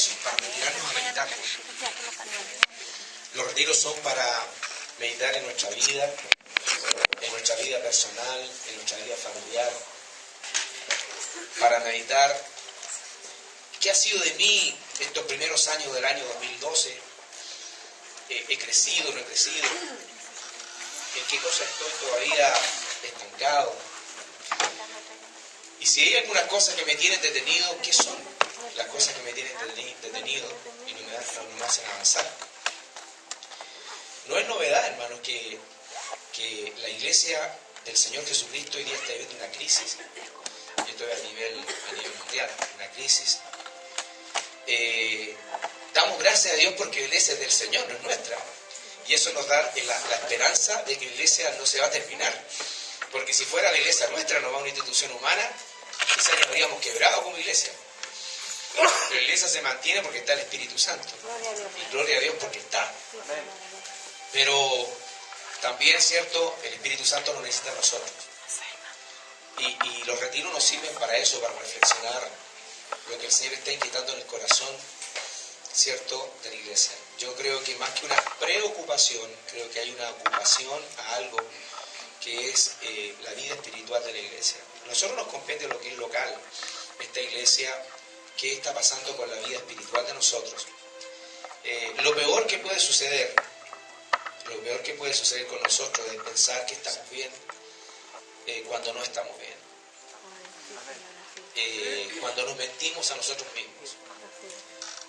eso, para retirarnos a meditar. Los retiros son para meditar en nuestra vida personal, en nuestra vida familiar, para meditar qué ha sido de mí estos primeros años del año 2012, he crecido, no he crecido, en qué cosas estoy todavía estancado, y si hay algunas cosas que me tienen detenido, ¿qué son las cosas que me tienen detenido y no me hacen avanzar? No es novedad, hermanos, que la iglesia del Señor Jesucristo hoy día está viviendo una crisis. Yo estoy a nivel mundial, una crisis. Damos gracias a Dios porque la iglesia es del Señor, no es nuestra. Y eso nos da la esperanza de que la iglesia no se va a terminar. Porque si fuera la iglesia nuestra, no va a una institución humana, quizás nos habríamos quebrado como iglesia. Pero la iglesia se mantiene porque está el Espíritu Santo. Y gloria a Dios porque está. Pero también es cierto, el Espíritu Santo nos necesita a nosotros. Y los retiros nos sirven para eso, para reflexionar lo que el Señor está inquietando en el corazón, ¿cierto?, de la iglesia. Yo creo que más que una preocupación, creo que hay una ocupación a algo que es la vida espiritual de la iglesia. A nosotros nos compete lo que es local, esta iglesia, qué está pasando con la vida espiritual de nosotros. Lo peor que puede suceder con nosotros es pensar que estamos bien cuando no estamos bien. Cuando nos mentimos a nosotros mismos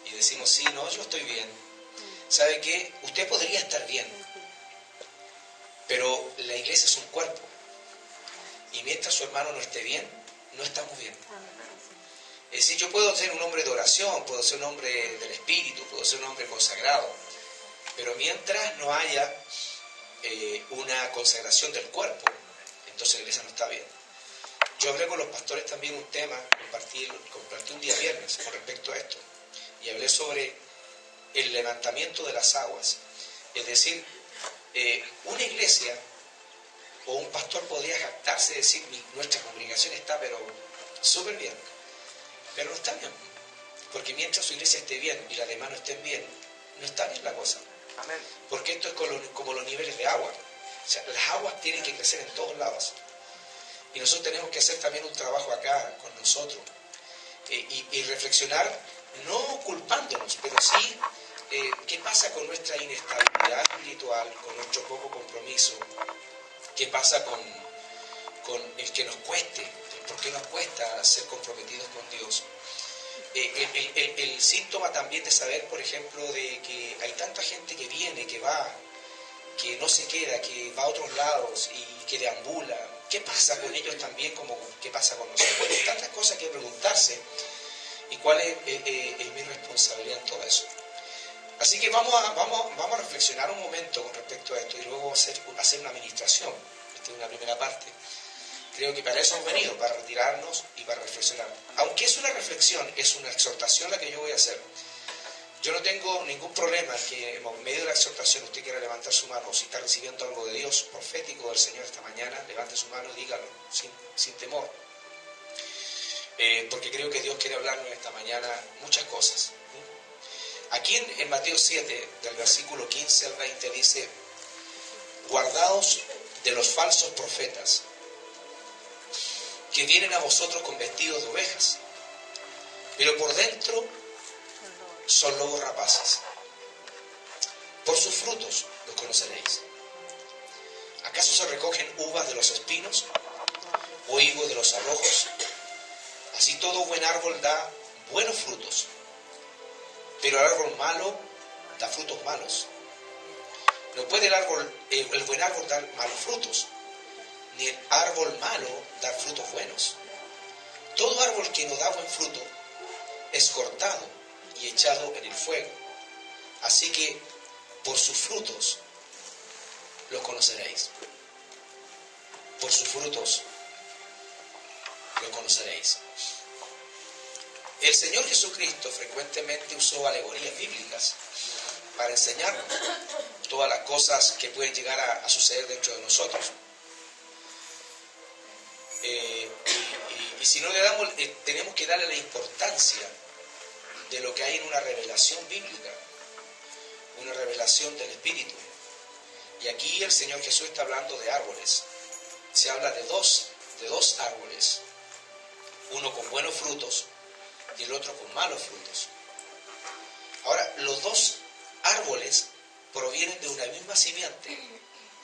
y decimos, sí, no, yo estoy bien. ¿Sabe qué? Usted podría estar bien, pero la iglesia es un cuerpo y mientras su hermano no esté bien, no estamos bien. Es decir, yo puedo ser un hombre de oración, puedo ser un hombre del Espíritu, puedo ser un hombre consagrado, pero mientras no haya una consagración del cuerpo, entonces la iglesia no está bien. Yo hablé con los pastores también un tema, compartí un día viernes con respecto a esto, y hablé sobre el levantamiento de las aguas. Es decir, una iglesia o un pastor podría jactarse de decir, nuestra congregación está pero súper bien, pero no está bien, porque mientras su iglesia esté bien y las demás no estén bien, no está bien la cosa. Amén. Porque esto es como los niveles de agua. O sea, las aguas tienen que crecer en todos lados. Y nosotros tenemos que hacer también un trabajo acá con nosotros. Y reflexionar, no culpándonos, pero sí qué pasa con nuestra inestabilidad espiritual, con nuestro poco compromiso, qué pasa con el que nos cueste, por qué nos cuesta ser comprometidos con Dios. El síntoma también de saber, por ejemplo, de que hay tanta gente que viene, que va, que no se queda, que va a otros lados y que deambula. ¿Qué pasa con ellos también como qué pasa con nosotros? Bueno, hay tantas cosas que preguntarse y cuál es mi responsabilidad en todo eso. Así que vamos a reflexionar un momento con respecto a esto y luego hacer una administración. Esta es una primera parte. Creo que para eso hemos venido, para retirarnos y para reflexionar. Aunque es una reflexión, es una exhortación la que yo voy a hacer. Yo no tengo ningún problema en que en medio de la exhortación usted quiera levantar su mano, o si está recibiendo algo de Dios profético del Señor esta mañana, levante su mano y dígalo, sin temor. Porque creo que Dios quiere hablarnos esta mañana muchas cosas. Aquí en Mateo 7, del versículo 15 al 20, dice, guardaos de los falsos profetas, que vienen a vosotros con vestidos de ovejas, pero por dentro son lobos rapaces. Por sus frutos los conoceréis. ¿Acaso se recogen uvas de los espinos o higos de los abrojos? Así todo buen árbol da buenos frutos, pero el árbol malo da frutos malos. No puede el buen árbol dar malos frutos, ni el árbol malo dar frutos buenos. Todo árbol que no da buen fruto es cortado y echado en el fuego. Así que por sus frutos los conoceréis. Por sus frutos los conoceréis. El Señor Jesucristo frecuentemente usó alegorías bíblicas para enseñarnos todas las cosas que pueden llegar a suceder dentro de nosotros. Y si no le damos, tenemos que darle la importancia de lo que hay en una revelación bíblica, una revelación del Espíritu. Y aquí el Señor Jesús está hablando de árboles. Se habla de dos árboles, uno con buenos frutos y el otro con malos frutos. Ahora, los dos árboles provienen de una misma simiente,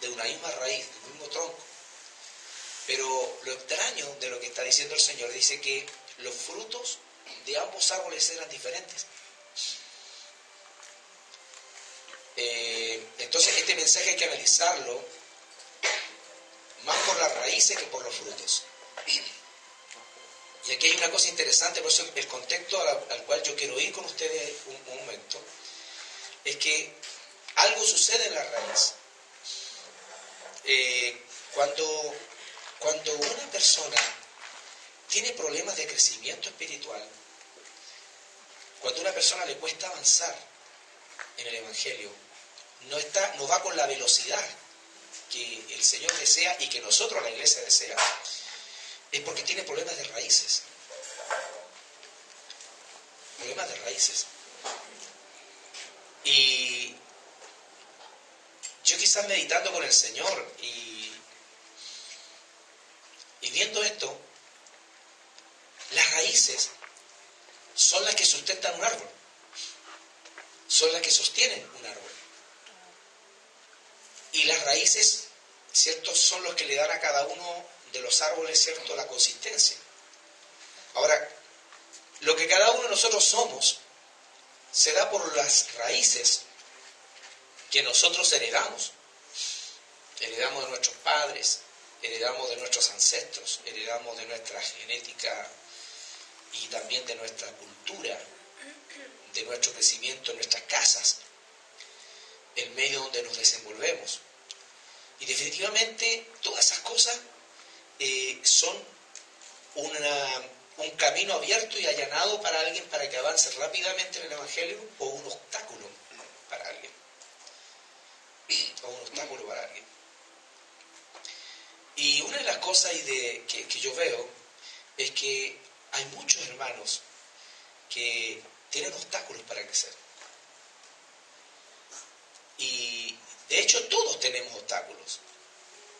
de una misma raíz, del mismo tronco. Pero lo extraño de lo que está diciendo el Señor, dice que los frutos de ambos árboles eran diferentes. Entonces este mensaje hay que analizarlo más por las raíces que por los frutos. Y aquí hay una cosa interesante, por eso el contexto al cual yo quiero ir con ustedes un momento, es que algo sucede en la raíz. Cuando una persona tiene problemas de crecimiento espiritual, cuando a una persona le cuesta avanzar en el Evangelio, no va con la velocidad que el Señor desea y que nosotros, la iglesia, desea, es porque tiene problemas de raíces. Problemas de raíces. Y yo quizás meditando con el Señor y viendo esto, las raíces son las que sustentan un árbol, son las que sostienen un árbol. Y las raíces, ¿cierto?, son los que le dan a cada uno de los árboles, ¿cierto?, la consistencia. Ahora, lo que cada uno de nosotros somos se da por las raíces que nosotros heredamos. Heredamos de nuestros padres, heredamos de nuestros ancestros, heredamos de nuestra genética y también de nuestra cultura, de nuestro crecimiento en nuestras casas, el medio donde nos desenvolvemos. Y definitivamente todas esas cosas son un camino abierto y allanado para alguien para que avance rápidamente en el Evangelio, o un obstáculo para alguien. Y una de las cosas que yo veo es que hay muchos hermanos que tienen obstáculos para crecer. Y de hecho todos tenemos obstáculos,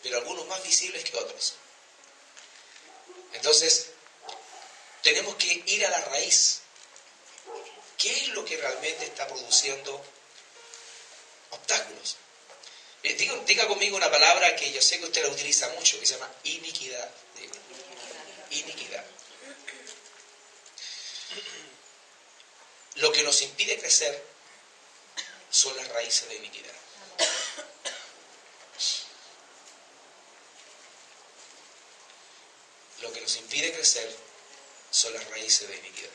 pero algunos más visibles que otros. Entonces, tenemos que ir a la raíz. ¿Qué es lo que realmente está produciendo obstáculos? Diga conmigo una palabra que yo sé que usted la utiliza mucho, que se llama iniquidad. Iniquidad. Lo que nos impide crecer son las raíces de iniquidad. Lo que nos impide crecer son las raíces de iniquidad.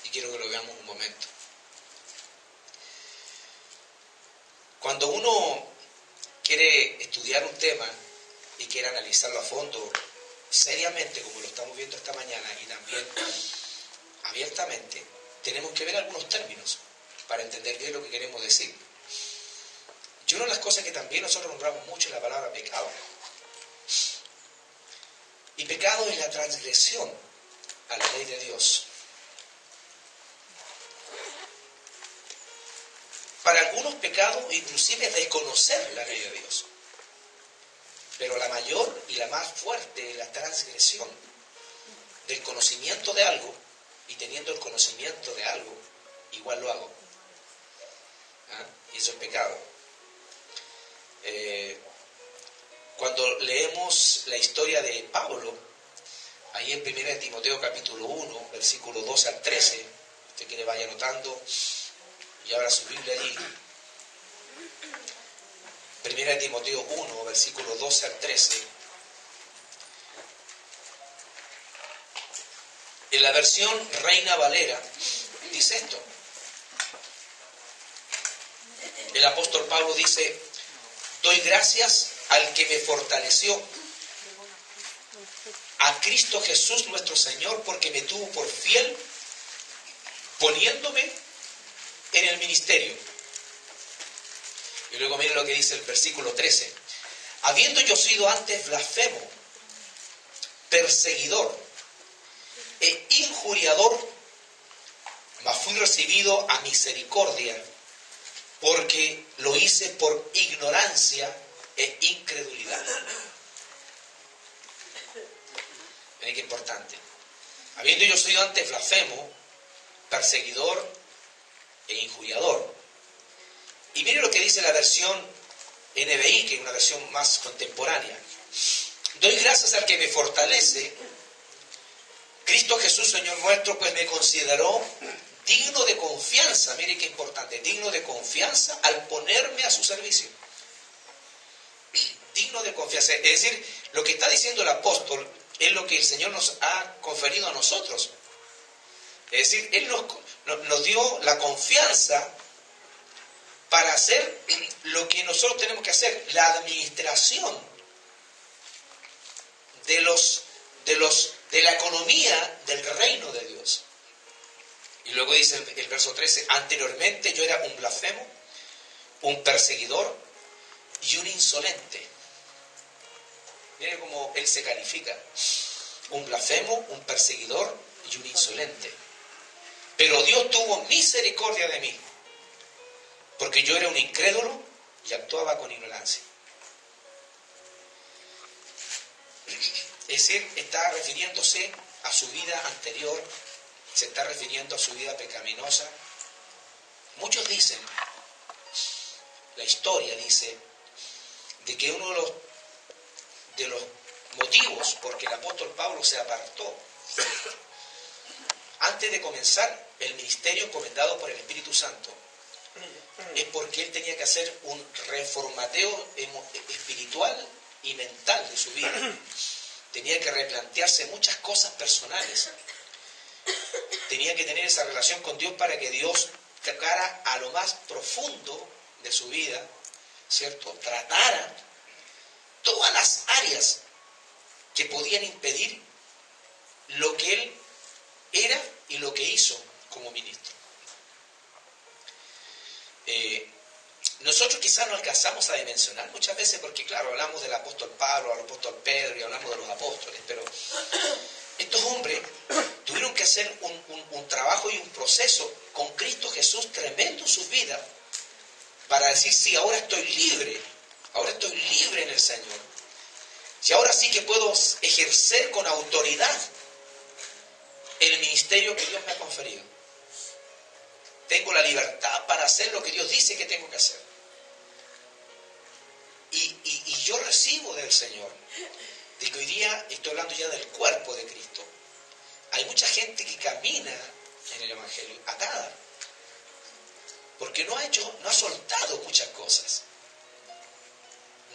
Y quiero que lo veamos un momento. Cuando uno quiere estudiar un tema y quiere analizarlo a fondo, seriamente, como lo estamos viendo esta mañana, y también abiertamente, tenemos que ver algunos términos para entender qué es lo que queremos decir. Y una de las cosas que también nosotros nombramos mucho es la palabra pecado. Y pecado es la transgresión a la ley de Dios. Para algunos pecados inclusive es desconocer la ley de Dios. Pero la mayor y la más fuerte es la transgresión del conocimiento de algo, y teniendo el conocimiento de algo, igual lo hago. Y eso es pecado. Cuando leemos la historia de Pablo, ahí en 1 Timoteo capítulo 1, versículo 12 al 13, usted que le vaya anotando y abra su Biblia allí. 1 Timoteo 1, versículo 12 al 13. En la versión Reina Valera dice esto. El apóstol Pablo dice: doy gracias al que me fortaleció, a Cristo Jesús nuestro Señor, porque me tuvo por fiel, poniéndome en el ministerio. Y luego miren lo que dice el versículo 13. Habiendo yo sido antes blasfemo, perseguidor e injuriador mas fui recibido a misericordia, porque lo hice por ignorancia e incredulidad. Miren qué importante. Habiendo yo sido antes blasfemo, perseguidor e injuriador. Y miren lo que dice la versión NBI, que es una versión más contemporánea. Doy gracias al que me fortalece, Cristo Jesús, Señor nuestro, pues me consideró digno de confianza. Mire qué importante, digno de confianza al ponerme a su servicio. Digno de confianza. Es decir, lo que está diciendo el apóstol es lo que el Señor nos ha conferido a nosotros. Es decir, Él nos dio la confianza para hacer lo que nosotros tenemos que hacer, la administración de la economía del reino de Dios. Y luego dice el verso 13, anteriormente yo era un blasfemo, un perseguidor y un insolente. Miren cómo él se califica. Un blasfemo, un perseguidor y un insolente. Pero Dios tuvo misericordia de mí, porque yo era un incrédulo y actuaba con ignorancia. Es decir, está refiriéndose a su vida anterior, se está refiriendo a su vida pecaminosa. Muchos dicen, la historia dice, de que uno de los motivos por que el apóstol Pablo se apartó antes de comenzar el ministerio encomendado por el Espíritu Santo es porque él tenía que hacer un reformateo espiritual y mental de su vida. Tenía que replantearse muchas cosas personales. Tenía que tener esa relación con Dios para que Dios tocara a lo más profundo de su vida, ¿cierto? Tratara todas las áreas que podían impedir lo que él era y lo que hizo como ministro. Nosotros quizás no alcanzamos a dimensionar muchas veces porque, claro, hablamos del apóstol Pablo, del apóstol Pedro y hablamos de los apóstoles, pero estos hombres tuvieron que hacer un trabajo y un proceso con Cristo Jesús tremendo en sus vidas para decir, sí, ahora estoy libre en el Señor. Y ahora sí que puedo ejercer con autoridad el ministerio que Dios me ha conferido. Tengo la libertad para hacer lo que Dios dice que tengo que hacer. Y yo recibo del Señor, de que hoy día, estoy hablando ya del cuerpo de Cristo, hay mucha gente que camina en el Evangelio atada, porque no ha soltado muchas cosas,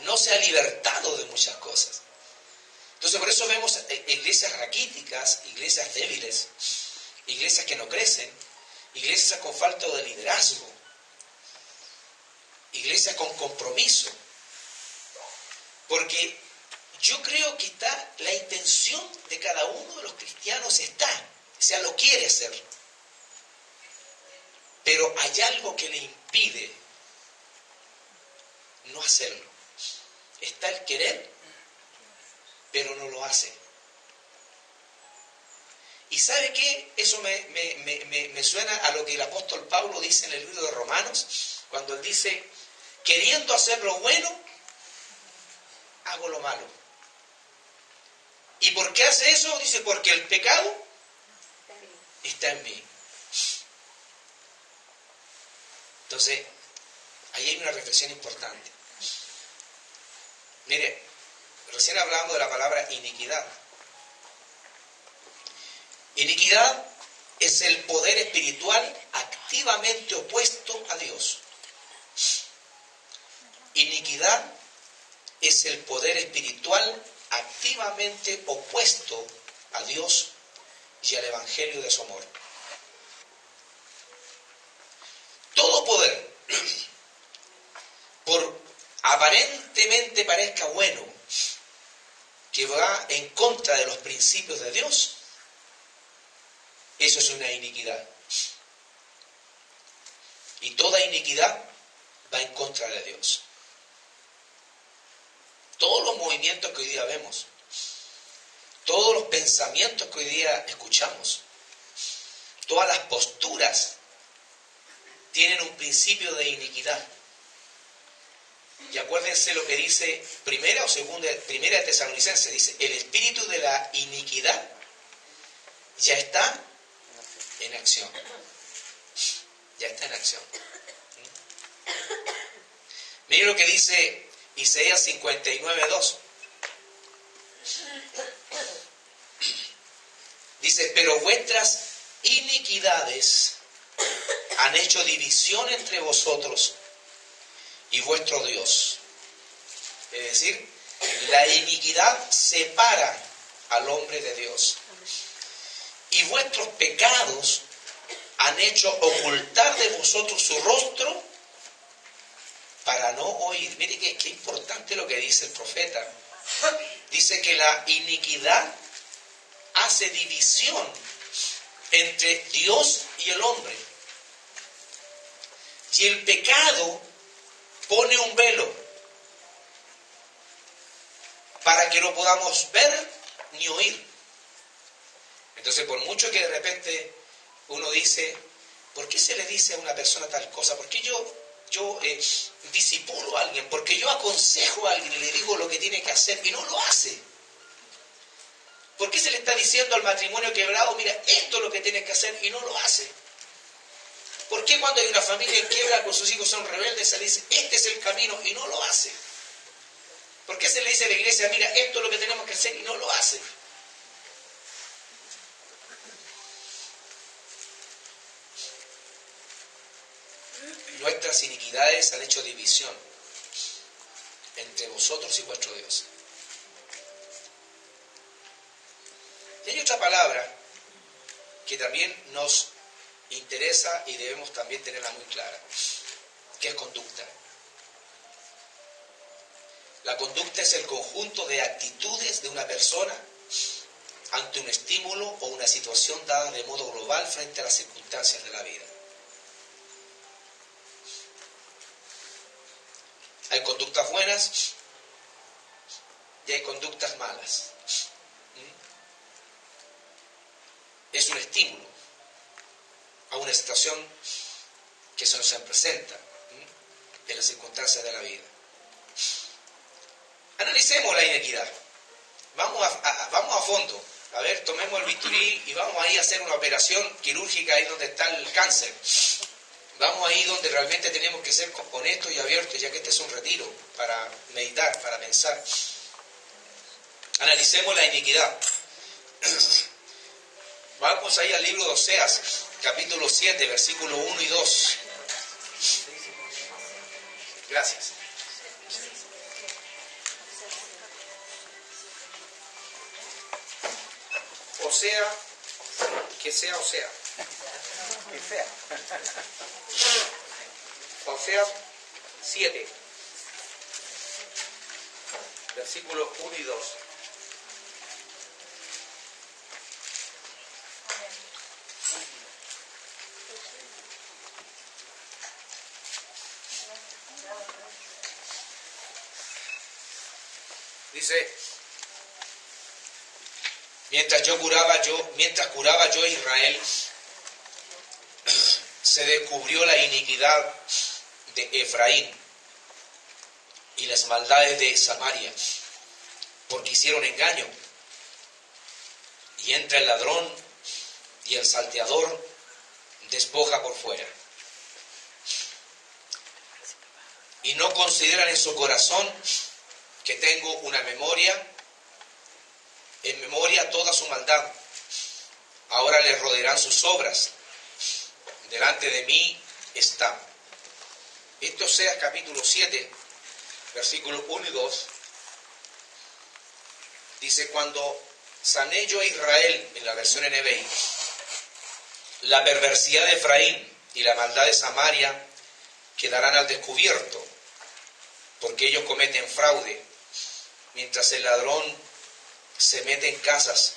no se ha libertado de muchas cosas. Entonces por eso vemos iglesias raquíticas, iglesias débiles, iglesias que no crecen, iglesias con falta de liderazgo, iglesias con compromiso. Porque yo creo que la intención de cada uno de los cristianos está, o sea, lo quiere hacer. Pero hay algo que le impide no hacerlo. Está el querer, pero no lo hace. ¿Y sabe qué? Eso me suena a lo que el apóstol Pablo dice en el libro de Romanos, cuando él dice, queriendo hacer lo bueno, hago lo malo. ¿Y por qué hace eso? Dice, porque el pecado está en mí. Entonces, ahí hay una reflexión importante. Mire, recién hablábamos de la palabra iniquidad. Iniquidad es el poder espiritual activamente opuesto a Dios. Iniquidad es el poder espiritual activamente opuesto a Dios y al Evangelio de su amor. Todo poder, por aparentemente parezca bueno, que va en contra de los principios de Dios, eso es una iniquidad. Y toda iniquidad va en contra de Dios. Todos los movimientos que hoy día vemos, todos los pensamientos que hoy día escuchamos, todas las posturas tienen un principio de iniquidad. Y acuérdense lo que dice primera de Tesalonicenses, dice, el espíritu de la iniquidad ya está en acción. Ya está en acción. Miren lo que dice Isaías 59:2. Dice, pero vuestras iniquidades han hecho división entre vosotros y vuestro Dios. Es decir, la iniquidad separa al hombre de Dios. Y vuestros pecados han hecho ocultar de vosotros su rostro para no oír. Mire qué importante lo que dice el profeta. Dice que la iniquidad hace división entre Dios y el hombre. Y el pecado pone un velo para que no podamos ver ni oír. Entonces, por mucho que de repente uno dice, ¿por qué se le dice a una persona tal cosa? ¿Por qué yo disipulo a alguien? Porque yo aconsejo a alguien y le digo lo que tiene que hacer y no lo hace. ¿Por qué se le está diciendo al matrimonio quebrado, mira, esto es lo que tienes que hacer y no lo hace? ¿Por qué cuando hay una familia en quiebra con sus hijos son rebeldes se le dice, este es el camino y no lo hace? ¿Por qué se le dice a la iglesia, mira, esto es lo que tenemos que hacer y no lo hace? Nuestras iniquidades han hecho división entre vosotros y vuestro Dios. Y hay otra palabra que también nos interesa y debemos también tenerla muy clara, que es conducta. La conducta es el conjunto de actitudes de una persona ante un estímulo o una situación dada de modo global frente a las circunstancias de la vida. Hay conductas buenas y hay conductas malas. Es un estímulo a una situación que se nos presenta en las circunstancias de la vida. Analicemos la inequidad. Vamos a fondo. A ver, tomemos el bisturí y vamos ahí a hacer una operación quirúrgica ahí donde está el cáncer. Vamos ahí donde realmente tenemos que ser honestos y abiertos, ya que este es un retiro para meditar, para pensar. Analicemos la iniquidad. Vamos ahí al libro de Oseas, capítulo 7, versículos 1 y 2. Gracias. Osea, que sea Osea. Que sea. Oseas 7, versículos 1 y 2. Dice, mientras curaba yo a Israel, se descubrió la iniquidad de Efraín y las maldades de Samaria, porque hicieron engaño, y entra el ladrón y el salteador despoja por fuera. Y no consideran en su corazón que tengo una memoria, en memoria toda su maldad. Ahora les rodearán sus obras. Delante de mí está. Esto sea capítulo 7, versículos 1 y 2. Dice, cuando sané yo a Israel, en la versión NBI, la perversidad de Efraín y la maldad de Samaria quedarán al descubierto, porque ellos cometen fraude, mientras el ladrón se mete en casas,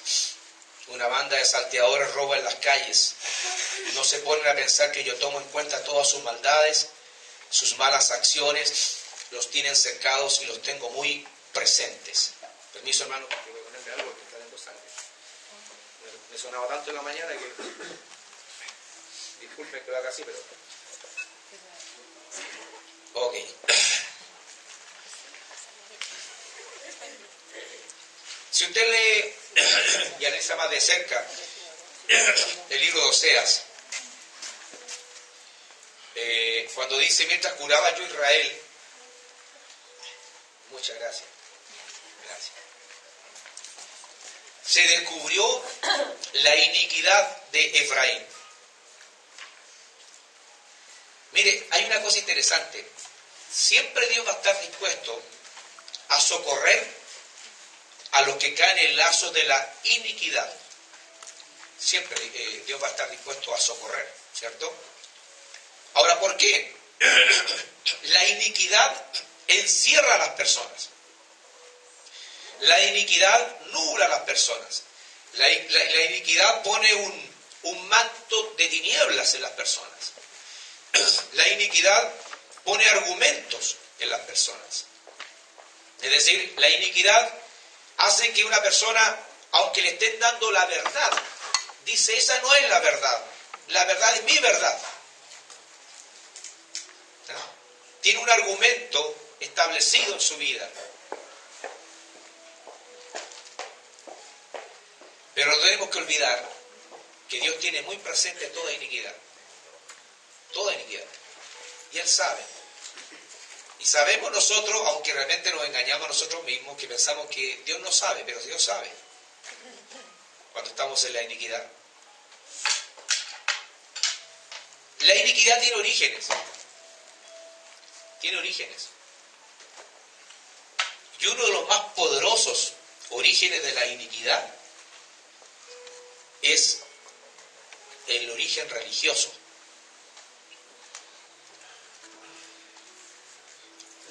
una banda de salteadores roba en las calles. No se ponen a pensar que yo tomo en cuenta todas sus maldades, sus malas acciones, los tienen cercados y los tengo muy presentes. Permiso, hermano, porque voy a ponerme algo que está dando sangre. Me sonaba tanto en la mañana que... Disculpe que lo haga así, pero... Ok. Si usted lee y analiza más de cerca el libro de Oseas, cuando dice, mientras curaba yo a Israel, muchas gracias, se descubrió la iniquidad de Efraín. Mire, hay una cosa interesante. Siempre Dios va a estar dispuesto a socorrer a los que caen en el lazo de la iniquidad. Siempre Dios va a estar dispuesto a socorrer, ¿cierto? Ahora, ¿por qué? La iniquidad encierra a las personas. La iniquidad nubla a las personas. La iniquidad pone un manto de tinieblas en las personas. La iniquidad pone argumentos en las personas. Es decir, la iniquidad hace que una persona, aunque le estén dando la verdad, dice, esa no es la verdad es mi verdad. ¿No? Tiene un argumento establecido en su vida. Pero no tenemos que olvidar que Dios tiene muy presente toda iniquidad. Toda iniquidad. Y Él sabe. Y sabemos nosotros, aunque realmente nos engañamos a nosotros mismos, que pensamos que Dios no sabe, pero Dios sabe. Cuando estamos en la iniquidad. La iniquidad tiene orígenes. Tiene orígenes. Y uno de los más poderosos orígenes de la iniquidad es el origen religioso.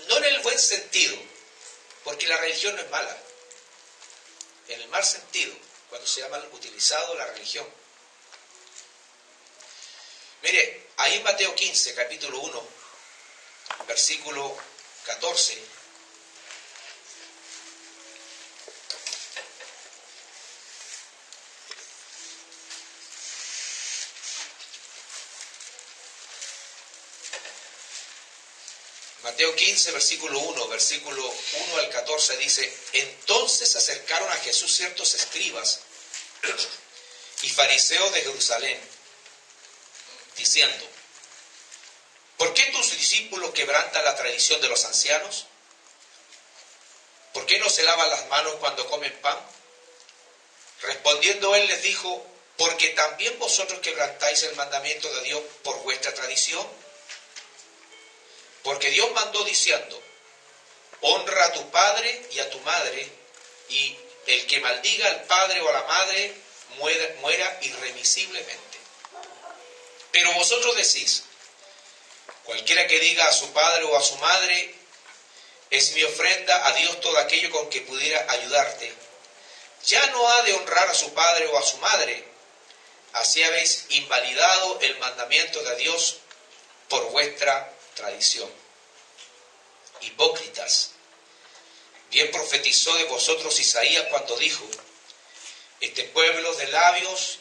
No en el buen sentido, porque la religión no es mala. En el mal sentido, cuando se ha mal utilizado la religión. Mire, ahí en Mateo 15, capítulo 1, versículo 14, Mateo 15, versículo 1, versículo 1 al 14 dice, entonces se acercaron a Jesús ciertos escribas y fariseos de Jerusalén, diciendo, ¿por qué tus discípulos quebrantan la tradición de los ancianos? ¿Por qué no se lavan las manos cuando comen pan? Respondiendo él les dijo, porque también vosotros quebrantáis el mandamiento de Dios por vuestra tradición. Porque Dios mandó diciendo, honra a tu padre y a tu madre, y el que maldiga al padre o a la madre muera irremisiblemente. Pero vosotros decís, cualquiera que diga a su padre o a su madre, es mi ofrenda a Dios todo aquello con que pudiera ayudarte, ya no ha de honrar a su padre o a su madre. Así habéis invalidado el mandamiento de Dios por vuestra tradición. Hipócritas, bien profetizó de vosotros Isaías cuando dijo, este pueblo de labios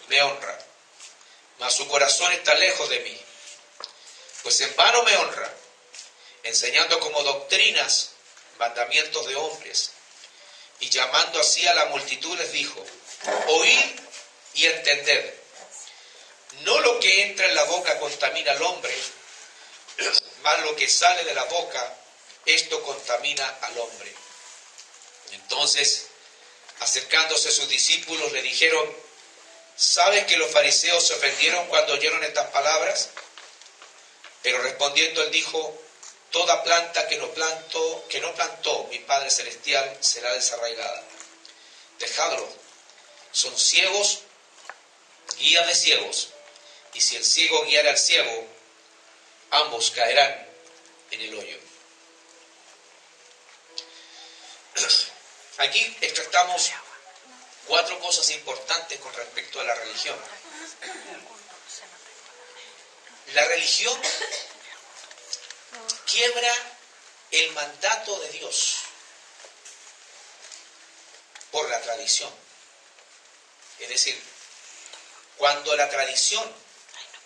me honra, mas su corazón está lejos de mí. Pues en vano me honra, enseñando como doctrinas mandamientos de hombres, y llamando así a la multitud les dijo, oíd y entended, no lo que entra en la boca contamina al hombre, mas lo que sale de la boca, esto contamina al hombre. Entonces, acercándose a sus discípulos, le dijeron, ¿sabes que los fariseos se ofendieron cuando oyeron estas palabras? Pero respondiendo él dijo, toda planta que no plantó mi Padre Celestial será desarraigada. Dejadlo, son ciegos, guía de ciegos, y si el ciego guiara al ciego, ambos caerán en el hoyo. Aquí extractamos 4 cosas importantes con respecto a la religión. La religión quiebra el mandato de Dios por la tradición. Es decir, cuando la tradición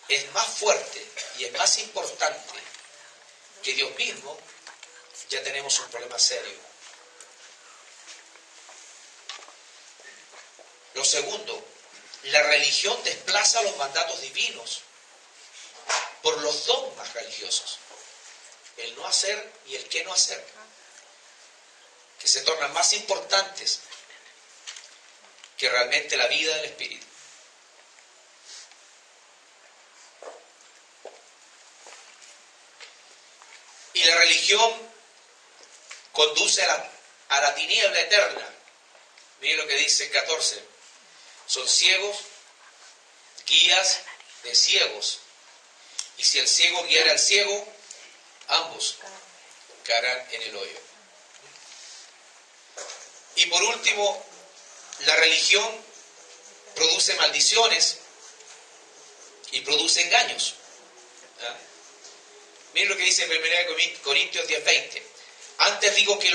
es más fuerte y es más importante que Dios mismo, ya tenemos un problema serio. Lo segundo, la religión desplaza los mandatos divinos por los dogmas religiosos. El no hacer y el qué no hacer, que se tornan más importantes que realmente la vida del Espíritu. Y la religión conduce a la tiniebla eterna. Miren lo que dice el 14. Son ciegos, guías de ciegos. Y si el ciego guiara al ciego, ambos caerán en el hoyo. Y por último, la religión produce maldiciones y produce engaños. Miren lo que dice en 1 Corintios 10:20. Antes digo que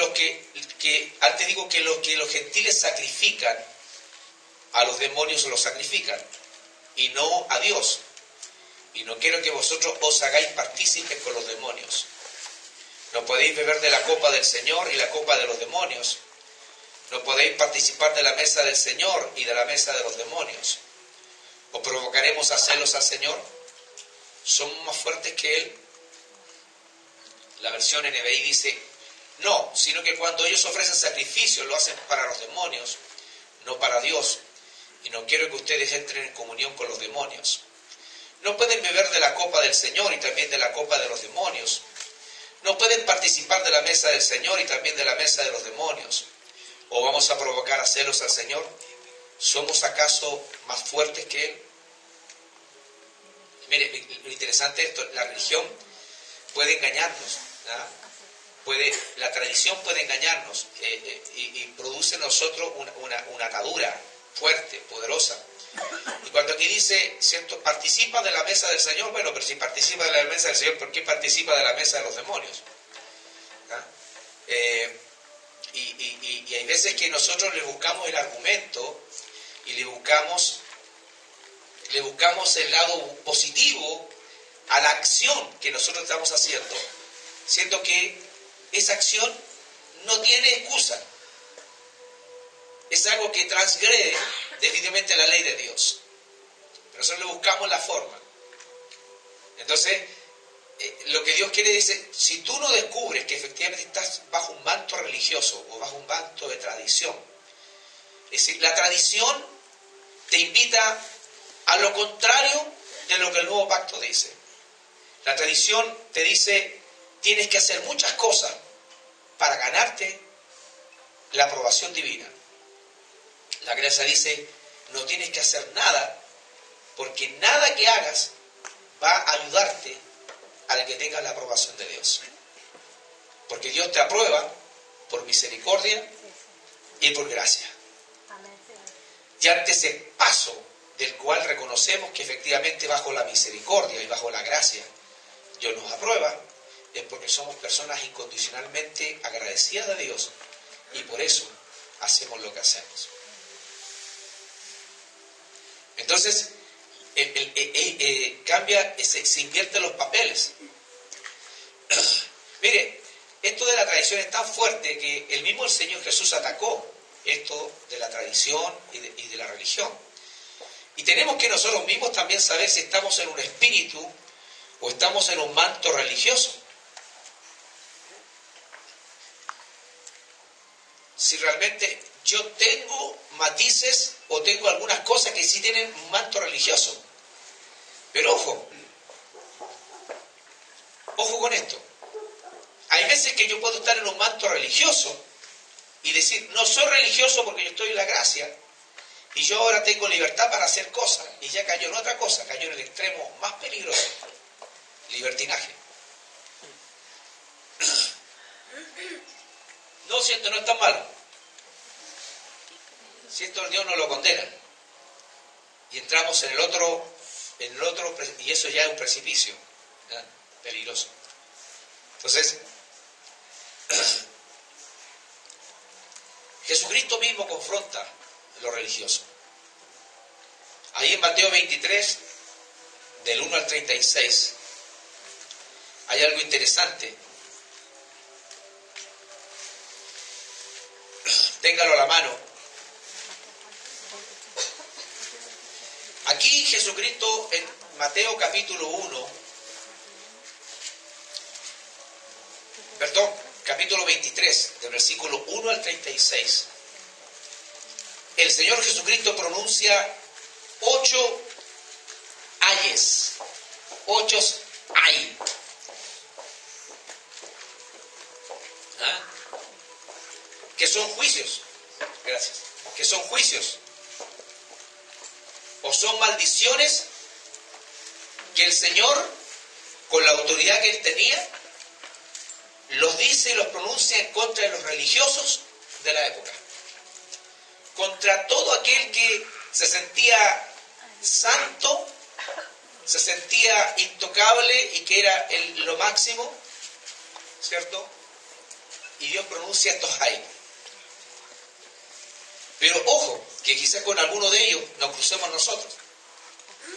los gentiles sacrifican, a los demonios los sacrifican, y no a Dios. Y no quiero que vosotros os hagáis partícipes con los demonios. No podéis beber de la copa del Señor y la copa de los demonios. No podéis participar de la mesa del Señor y de la mesa de los demonios. ¿Os provocaremos a celos al Señor? ¿Somos más fuertes que Él? La versión NBI dice, no, sino que cuando ellos ofrecen sacrificios lo hacen para los demonios, no para Dios. Y no quiero que ustedes entren en comunión con los demonios. No pueden beber de la copa del Señor y también de la copa de los demonios. No pueden participar de la mesa del Señor y también de la mesa de los demonios. ¿O vamos a provocar a celos al Señor? ¿Somos acaso más fuertes que Él? Mire, lo interesante es esto, la religión puede engañarnos, la tradición puede engañarnos y produce en nosotros una atadura fuerte, poderosa. Y cuando aquí dice, ¿cierto?, participa de la mesa del Señor, bueno, pero si participa de la mesa del Señor, ¿por qué participa de la mesa de los demonios? Y hay veces que nosotros le buscamos el argumento y le buscamos el lado positivo a la acción que nosotros estamos haciendo, siendo que esa acción no tiene excusa. Es algo que transgrede definitivamente la ley de Dios. Pero nosotros le buscamos la forma. Entonces, lo que Dios quiere decir, si tú no descubres que efectivamente estás bajo un manto religioso o bajo un manto de tradición, es decir, la tradición te invita a lo contrario de lo que el nuevo pacto dice. La tradición te dice, tienes que hacer muchas cosas para ganarte la aprobación divina. La gracia dice, no tienes que hacer nada, porque nada que hagas va a ayudarte a que tengas la aprobación de Dios. Porque Dios te aprueba por misericordia y por gracia. Y ante ese paso del cual reconocemos que efectivamente bajo la misericordia y bajo la gracia Dios nos aprueba, es porque somos personas incondicionalmente agradecidas a Dios y por eso hacemos lo que hacemos. Entonces, se invierten los papeles. Mire, esto de la tradición es tan fuerte que el mismo Señor Jesús atacó esto de la tradición y de la religión. Y tenemos que nosotros mismos también saber si estamos en un espíritu o estamos en un manto religioso. Si realmente yo tengo matices o tengo algunas cosas que sí tienen un manto religioso. Pero ojo con esto. Hay veces que yo puedo estar en un manto religioso y decir, no soy religioso porque yo estoy en la gracia y yo ahora tengo libertad para hacer cosas, y ya cayó en otra cosa, cayó en el extremo más peligroso, libertinaje. No, siento, no es tan malo. Siento, Dios no lo condena. Y entramos en el otro, y eso ya es un precipicio, ¿eh? Peligroso. Entonces, Jesucristo mismo confronta lo religioso. Ahí en Mateo 23, del 1 al 36, hay algo interesante. Téngalo a la mano. Aquí Jesucristo en Mateo capítulo 1, capítulo 23, del versículo 1 al 36, el Señor Jesucristo pronuncia 8 ayes, 8 ay. ¿Ah? Que son juicios, gracias, que son juicios, o son maldiciones que el Señor, con la autoridad que Él tenía, los dice y los pronuncia en contra de los religiosos de la época, contra todo aquel que se sentía santo, se sentía intocable y que era lo máximo, ¿cierto? Y Dios pronuncia estos hay. Pero ojo, que quizás con alguno de ellos nos crucemos nosotros.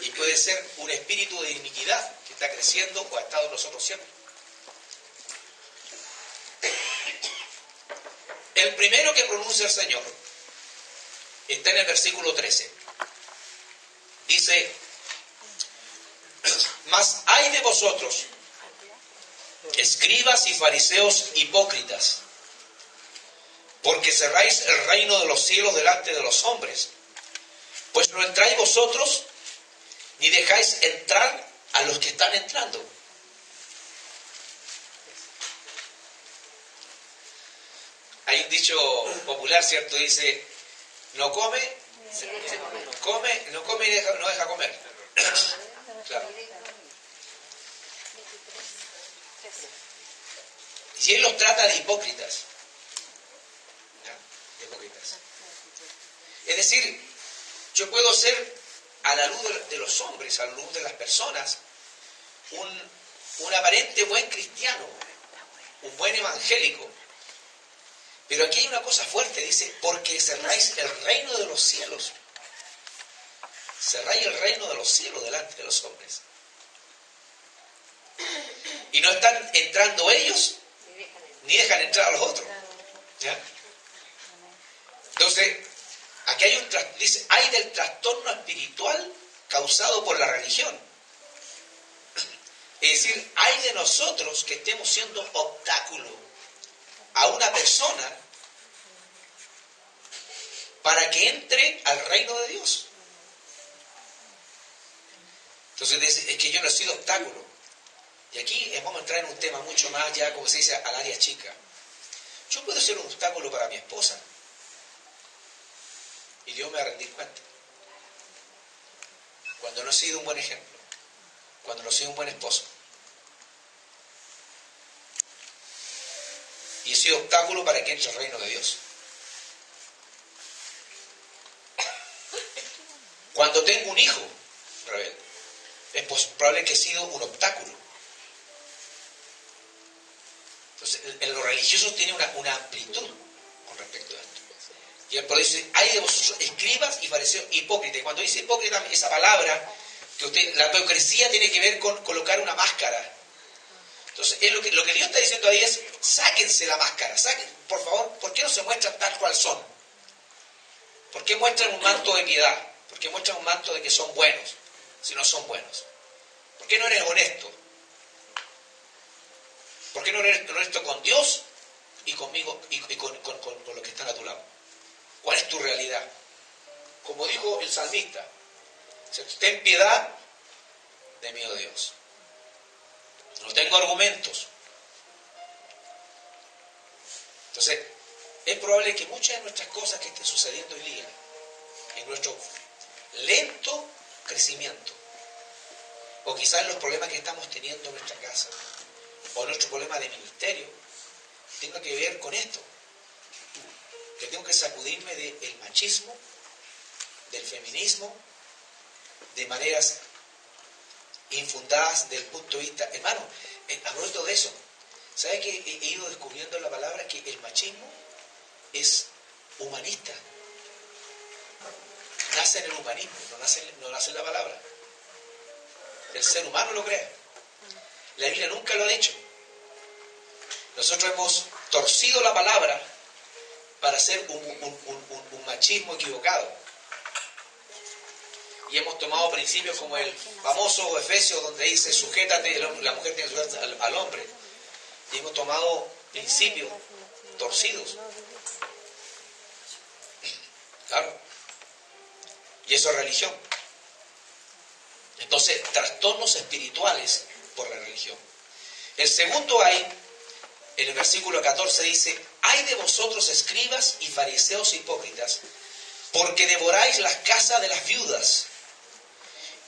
Y puede ser un espíritu de iniquidad que está creciendo o ha estado en nosotros siempre. El primero que pronuncia el Señor está en el versículo 13. Dice: mas hay de vosotros, escribas y fariseos hipócritas, porque cerráis el reino de los cielos delante de los hombres, pues no entráis vosotros, ni dejáis entrar a los que están entrando. Hay un dicho popular, ¿cierto? Dice: no come y no deja comer. Claro. Y Él los trata de hipócritas. ¿Ya? De hipócritas. Es decir, yo puedo ser, a la luz de los hombres, a la luz de las personas, un aparente buen cristiano, un buen evangélico. Pero aquí hay una cosa fuerte, dice: porque cerráis el reino de los cielos. Cerráis el reino de los cielos delante de los hombres. Y no están entrando ellos, ni dejan entrar a los otros. ¿Ya? Entonces, aquí hay dice: hay del trastorno espiritual causado por la religión. Es decir, hay de nosotros que estemos siendo obstáculo a una persona para que entre al reino de Dios. Entonces, es que yo no he sido obstáculo. Y aquí vamos a entrar en un tema mucho más, ya como se dice, al área chica. Yo puedo ser un obstáculo para mi esposa. Y Dios me va a rendir cuenta. Cuando no he sido un buen ejemplo. Cuando no he sido un buen esposo. Y he sido obstáculo para que entre el reino de Dios. Cuando tengo un hijo rebelde, es probable que he sido un obstáculo. Entonces, en los religiosos tiene una amplitud con respecto a esto. Y él dice: hay de vosotros escribas y fariseos hipócritas. Y cuando dice hipócrita, esa palabra, la hipocresía tiene que ver con colocar una máscara. Entonces, lo que Dios está diciendo ahí es: sáquense la máscara, por favor. ¿Por qué no se muestran tal cual son? ¿Por qué muestran un manto de piedad? ¿Por qué muestran un manto de que son buenos, si no son buenos? ¿Por qué no eres honesto? ¿Por qué no eres honesto con Dios y conmigo y con los que están a tu lado? ¿Cuál es tu realidad? Como dijo el salmista: ten piedad de mí, oh Dios. No tengo argumentos. Entonces, es probable que muchas de nuestras cosas que estén sucediendo hoy día, en nuestro lento crecimiento, o quizás los problemas que estamos teniendo en nuestra casa, o nuestro problema de ministerio, tenga que ver con esto. Que tengo que sacudirme del machismo, del feminismo, de maneras infundadas del punto de vista. Hermano, hablando de eso, ¿sabe que he ido descubriendo en la palabra que el machismo es humanista? Nace en el humanismo, no nace en la palabra. el ser humano lo crea. La Biblia nunca lo ha dicho. Nosotros hemos torcido la palabra para hacer un machismo equivocado. Y hemos tomado principios como el famoso Efesios, donde dice, sujétate, la mujer tiene que sujetarse al hombre. Y hemos tomado principios torcidos. Claro. Y eso es religión. Entonces, trastornos espirituales por la religión. El segundo hay, en el versículo 14 dice, «Ay de vosotros, escribas y fariseos hipócritas, porque devoráis las casas de las viudas,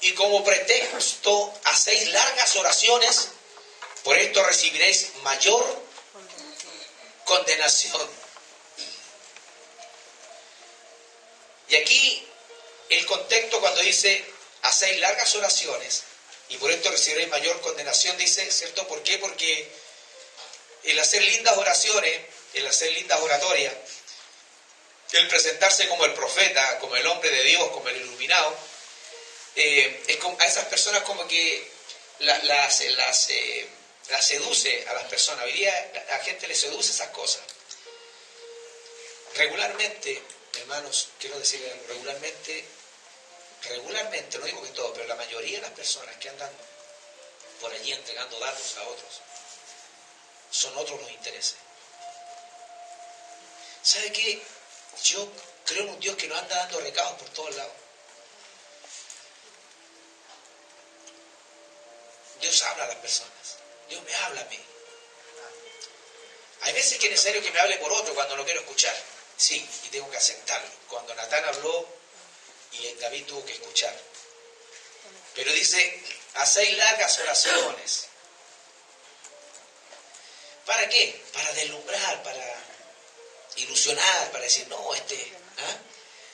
y como pretexto hacéis largas oraciones, por esto recibiréis mayor condenación». Y aquí el contexto cuando dice, hacéis largas oraciones, y por esto recibiréis mayor condenación, dice, ¿cierto? ¿Por qué? Porque el hacer lindas oraciones, el hacer lindas oratorias, el presentarse como el profeta, como el hombre de Dios, como el iluminado, es como, a esas personas como que las seduce a las personas. Hoy día a la gente le seduce esas cosas. Regularmente, hermanos, quiero decirles algo, regularmente, no digo que todo, pero la mayoría de las personas que andan por allí entregando datos a otros, son otros los intereses. ¿Sabe qué? Yo creo en un Dios que nos anda dando recados por todos lados. Dios habla a las personas. Dios me habla a mí. Hay veces que es necesario que me hable por otro cuando lo quiero escuchar. Sí, y tengo que aceptarlo. Cuando Natán habló y David tuvo que escuchar. Pero dice, hacéis largas oraciones. ¿Para qué? Para deslumbrar, para ilusionar, para decir, no, ¿ah?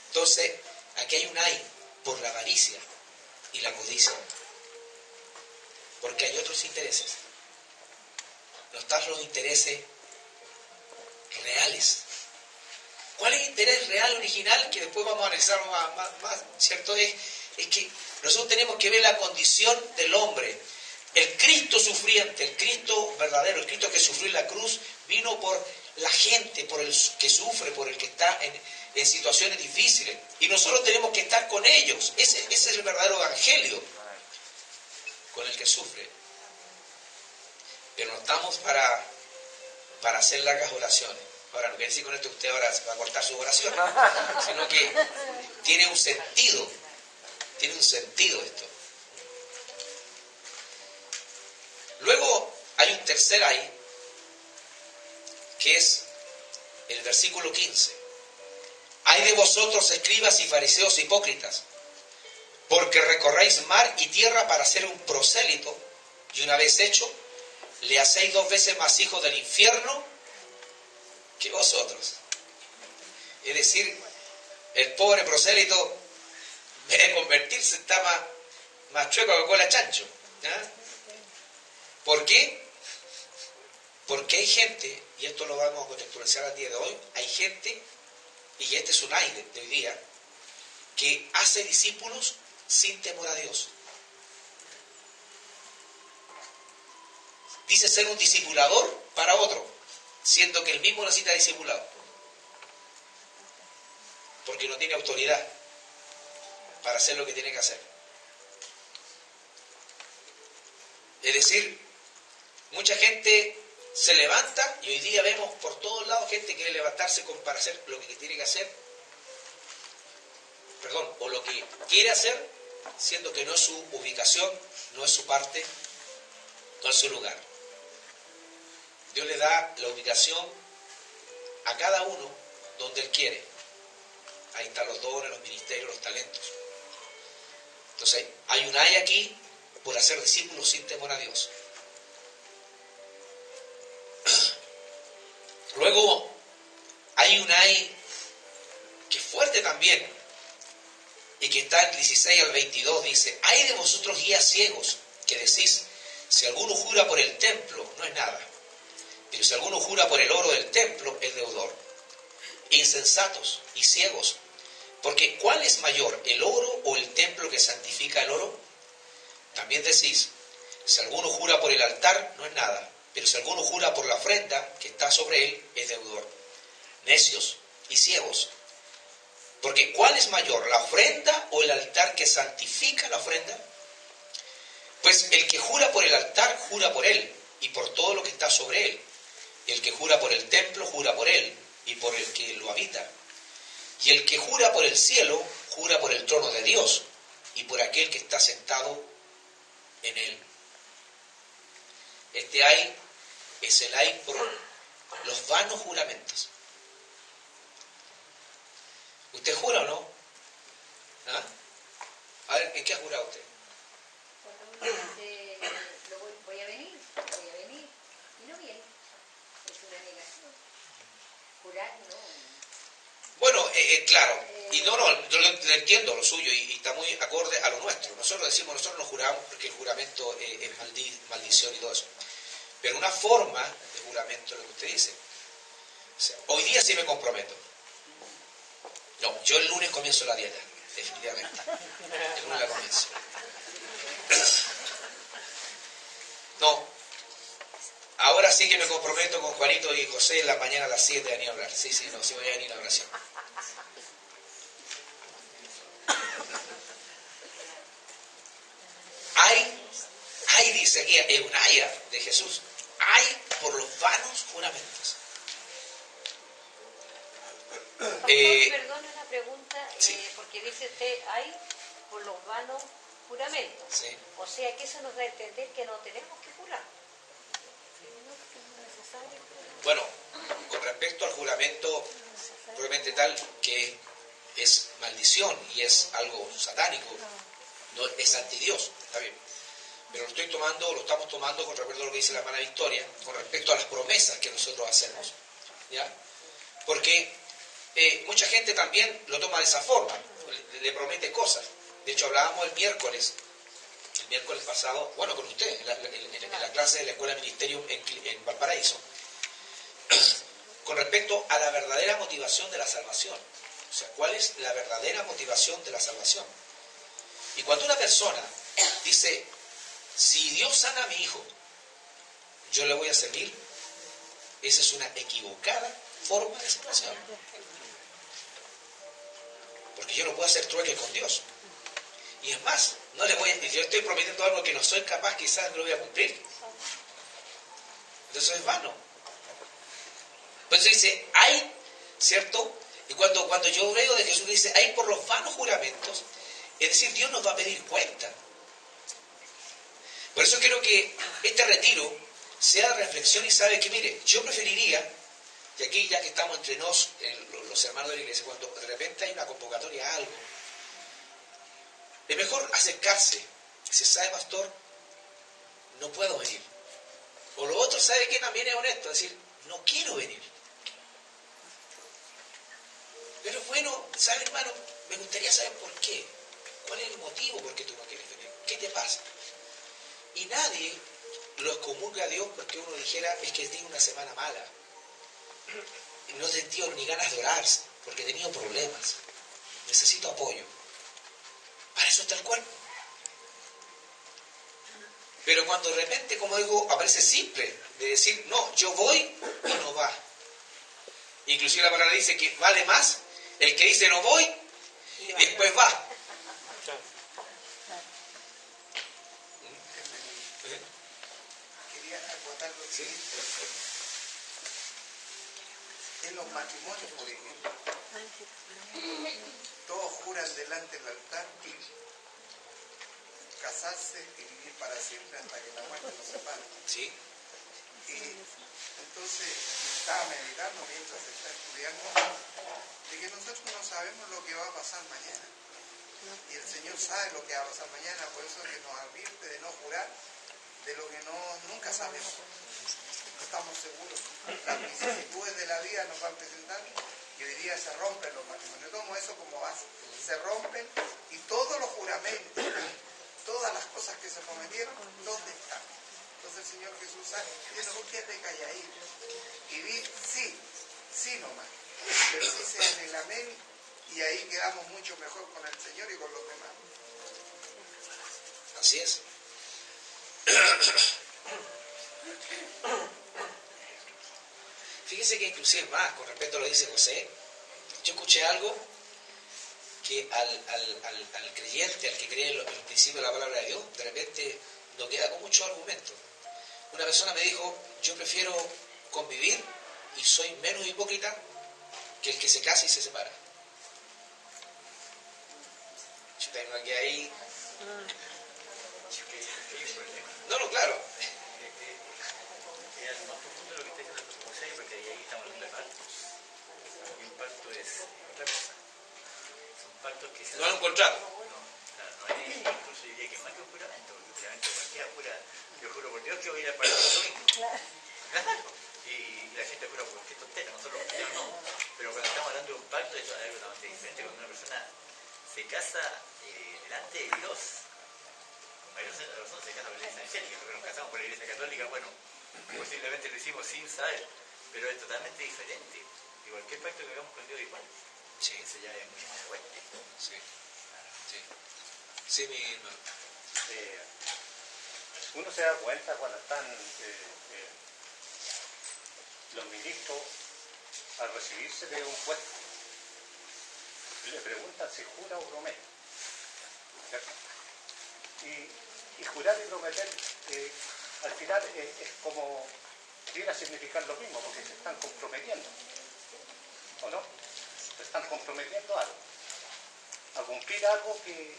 Entonces, aquí hay un ay por la avaricia y la codicia. Porque hay otros intereses. No están los intereses reales. ¿Cuál es el interés real, original? Que después vamos a analizarlo más, ¿cierto? Es que nosotros tenemos que ver la condición del hombre. El Cristo sufriente, el Cristo verdadero, el Cristo que sufrió en la cruz, vino por la gente, por el que sufre, por el que está en situaciones difíciles. Y nosotros tenemos que estar con ellos. Ese es el verdadero evangelio, con el que sufre. Pero no estamos para hacer largas oraciones. Ahora, no quiere decir con esto que usted ahora se va a cortar sus oraciones, sino que tiene un sentido. Tiene un sentido esto. Luego hay un tercer ay, que es el versículo 15. Ay de vosotros, escribas y fariseos hipócritas, porque recorréis mar y tierra para ser un prosélito, y una vez hecho, le hacéis 2 veces más hijos del infierno que vosotros. Es decir, el pobre prosélito, en vez de convertirse, está más chueco que cola chancho. ¿Ah? ¿Por qué? Porque hay gente, y esto lo vamos a contextualizar al día de hoy, hay gente, y este es un aire de hoy día, que hace discípulos sin temor a Dios. Dice ser un discipulador para otro, siendo que él mismo necesita discipulado. Porque no tiene autoridad para hacer lo que tiene que hacer. Es decir, mucha gente se levanta, y hoy día vemos por todos lados gente que quiere levantarse para hacer lo que tiene que hacer, o lo que quiere hacer, siendo que no es su ubicación, no es su parte, no es su lugar. Dios le da la ubicación a cada uno donde Él quiere. Ahí están los dones, los ministerios, los talentos. Entonces, hay un ay aquí por hacer discípulos sin temor a Dios. Luego, hay un ay que es fuerte también, y que está en 16 al 22, dice, ay de vosotros guías ciegos, que decís, si alguno jura por el templo, no es nada, pero si alguno jura por el oro del templo, es deudor. Insensatos y ciegos, porque ¿cuál es mayor, el oro o el templo que santifica el oro? También decís, si alguno jura por el altar, no es nada, pero si alguno jura por la ofrenda que está sobre él, es deudor. Necios y ciegos. Porque ¿cuál es mayor, la ofrenda o el altar que santifica la ofrenda? Pues el que jura por el altar, jura por él, y por todo lo que está sobre él. Y el que jura por el templo, jura por él, y por el que lo habita. Y el que jura por el cielo, jura por el trono de Dios, y por aquel que está sentado en él. Este ay es el ay por los vanos juramentos. ¿Usted jura o no? ¿Ah? A ver, ¿en qué ha jurado usted? Cuando uno dice, voy a venir, y no viene. Es una negación. Jurar no. Bueno, claro, y no, yo lo entiendo lo suyo y está muy acorde a lo nuestro. Nosotros decimos, nosotros nos juramos porque el juramento es maldición y todo eso. Pero una forma de juramento es lo que usted dice. O sea, hoy día sí me comprometo. No, yo el lunes comienzo la dieta, definitivamente. El lunes la comienzo. No, ahora sí que me comprometo con Juanito y José en la mañana a las 7 de venir a hablar. Sí, no, sí voy a venir a la oración. Ay, dice aquí, es un aya de Jesús. Ay por los vanos juramentos. Perdona la pregunta, sí. porque dice usted, ay por los vanos juramentos. Sí. O sea que eso nos da a entender que no tenemos que jurar. Bueno, con respecto al juramento, probablemente tal que es maldición y es algo satánico, no es anti Dios, está bien. Pero lo estamos tomando con respecto a lo que dice la hermana Victoria, con respecto a las promesas que nosotros hacemos, ¿ya? Porque mucha gente también lo toma de esa forma, le promete cosas. De hecho, hablábamos el miércoles pasado, bueno, con usted, en la clase de la Escuela de Ministerio en Valparaíso, con respecto a la verdadera motivación de la salvación. O sea, ¿cuál es la verdadera motivación de la salvación? Y cuando una persona dice, si Dios sana a mi hijo, yo le voy a servir, esa es una equivocada forma de salvación. Porque yo no puedo hacer trueque con Dios. Y es más, yo estoy prometiendo algo que no soy capaz, quizás no lo voy a cumplir. Entonces es vano. Entonces dice, hay, ¿cierto? Y cuando yo veo de Jesús dice, hay por los vanos juramentos, es decir, Dios nos va a pedir cuenta. Por eso quiero que este retiro sea de reflexión y sabe que, mire, yo preferiría, y aquí ya que estamos entre nos, los hermanos de la iglesia, cuando de repente hay una convocatoria a algo, es mejor acercarse. Si sabe, pastor, no puedo venir. O lo otro, sabe que también es honesto, decir, no quiero venir. Pero bueno, ¿sabe, hermano? Me gustaría saber por qué. ¿Cuál es el motivo por qué tú no quieres venir? ¿Qué te pasa? Y nadie lo excomulga a Dios porque uno dijera, es que tiene una semana mala. No he sentido ni ganas de orar porque he tenido problemas. Necesito apoyo. Para eso está el cuerpo. Pero cuando de repente, como digo, aparece simple de decir, no, yo voy y no va. Inclusive la palabra dice que vale más el que dice no voy y después va. Quería acotar lo siguiente. En los matrimonios, por ejemplo, todos juran delante del altar casarse y vivir para siempre hasta que la muerte los separe. Sí. Y entonces estaba meditando mientras se está estudiando de que nosotros no sabemos lo que va a pasar mañana. Y el Señor sabe lo que va a pasar mañana, por eso es que nos advierte de no jurar de lo que nunca sabemos. No estamos seguros. Las vicisitudes de la vida nos van presentando y hoy día se rompen los matrimonios. Tomo eso como base. Se rompen y todos los juramentos, todas las cosas que se prometieron, ¿dónde están? Entonces el Señor Jesús sabe, dice, no quédate calladito. Y di sí nomás. Pero sí sea en el amén y ahí quedamos mucho mejor con el Señor y con los demás. Así es. Fíjese que inclusive más, con respecto a lo que dice José, yo escuché algo que al creyente, al que cree en los principios de la palabra de Dios, de repente no queda con muchos argumentos. Una persona me dijo, yo prefiero convivir y soy menos hipócrita que el que se casa y se separa. Yo tengo aquí ahí... No, claro. Es algo más profundo lo que está diciendo José, porque ahí estamos hablando de pactos. Y un pacto es otra cosa. Son pactos que se... No lo encontrado. No hay, incluso yo diría que más que un juramento, porque un juramento cualquiera jura, yo juro por Dios que voy a ir a parar el domingo. Claro. Y la gente jura por qué tontera, nosotros los cristianos no. Pero cuando estamos hablando de un pacto, eso es algo totalmente diferente. Cuando una persona se casa delante de Dios, la persona se casa por la iglesia evangélica, porque nos casamos por la iglesia católica, bueno, posiblemente lo hicimos sin saber, pero es totalmente diferente. Y cualquier pacto que hagamos con Dios igual. Sí. Eso ya es mucho más fuerte. Sí. Sí. Sí, mi hermano. Uno se da cuenta cuando están los ministros al recibirse de un puesto, le preguntan si jura o promete. ¿Cierto? Y jurar y prometer al final es como viene a significar lo mismo, porque se están comprometiendo, ¿o no? Se están comprometiendo a algo, a cumplir algo que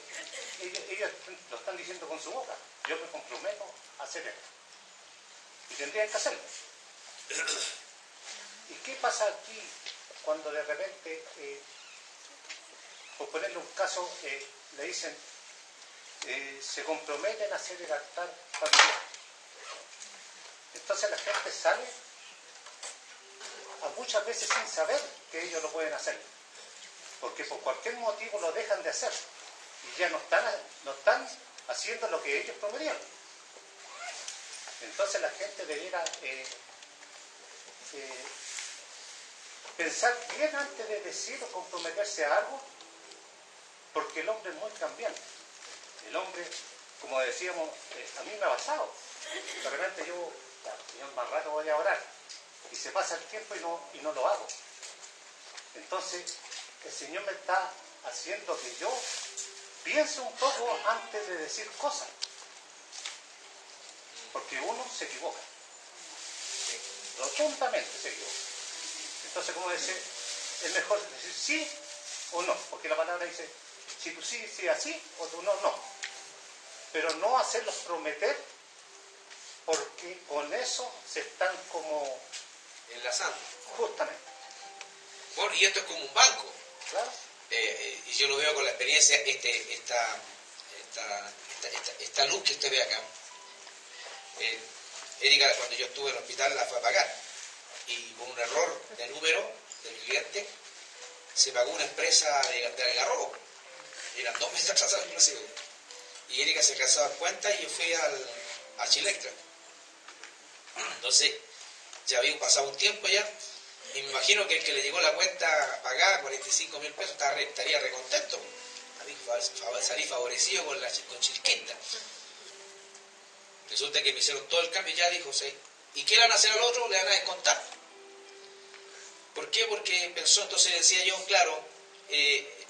ellos lo están diciendo con su boca. Yo me comprometo a hacer esto. Y tendrían que hacerlo. ¿Y qué pasa aquí cuando de repente, por ponerle un caso, le dicen, se comprometen a hacer el altar familiar? Entonces la gente sale muchas veces sin saber que ellos lo pueden hacer, porque por cualquier motivo lo dejan de hacer y ya no están haciendo lo que ellos prometieron. Entonces la gente debiera pensar bien antes de decir o comprometerse a algo, porque el hombre es muy cambiante. El hombre, como decíamos, a mí me ha pasado. De repente yo, señor, más rato voy a orar, y se pasa el tiempo y no lo hago. Entonces, el Señor me está haciendo que yo piense un poco antes de decir cosas. Porque uno se equivoca. Rotundamente se equivoca. Entonces, como dice, es mejor decir sí o no, porque la palabra dice, si tú sí, sí así, o tú no, no. Pero no hacerlos prometer, porque con eso se están como... enlazando. Justamente. Bueno, y esto es como un banco. ¿Claro? Y yo lo veo con la experiencia, esta luz que usted ve acá. Erika, cuando yo estuve en el hospital, la fue a pagar. Y con un error de número del cliente, se pagó una empresa de algarrobo. Eran 2 meses atrasados inclusive. Y Erika se alcanzó a dar cuenta y yo fui a Chilectra. Entonces, ya había pasado un tiempo ya, y me imagino que el que le llegó la cuenta pagada, 45.000 pesos, estaría recontento. A mí salí favorecido con Chilquinta. Resulta que me hicieron todo el cambio y ya dijo, sí. ¿Y qué le van a hacer al otro? Le van a descontar. ¿Por qué? Porque pensó, entonces decía yo, claro,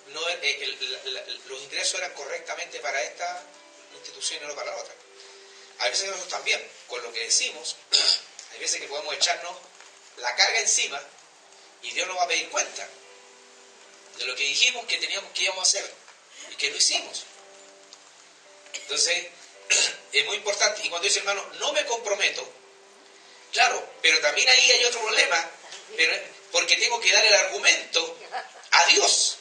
los ingresos eran correctamente para esta institución y no para la otra. A veces nosotros también, con lo que decimos, hay veces que podemos echarnos la carga encima y Dios nos va a pedir cuenta de lo que dijimos que íbamos a hacer y que lo hicimos. Entonces, es muy importante. Y cuando dice hermano, no me comprometo, claro, pero también ahí hay otro problema, porque tengo que dar el argumento a Dios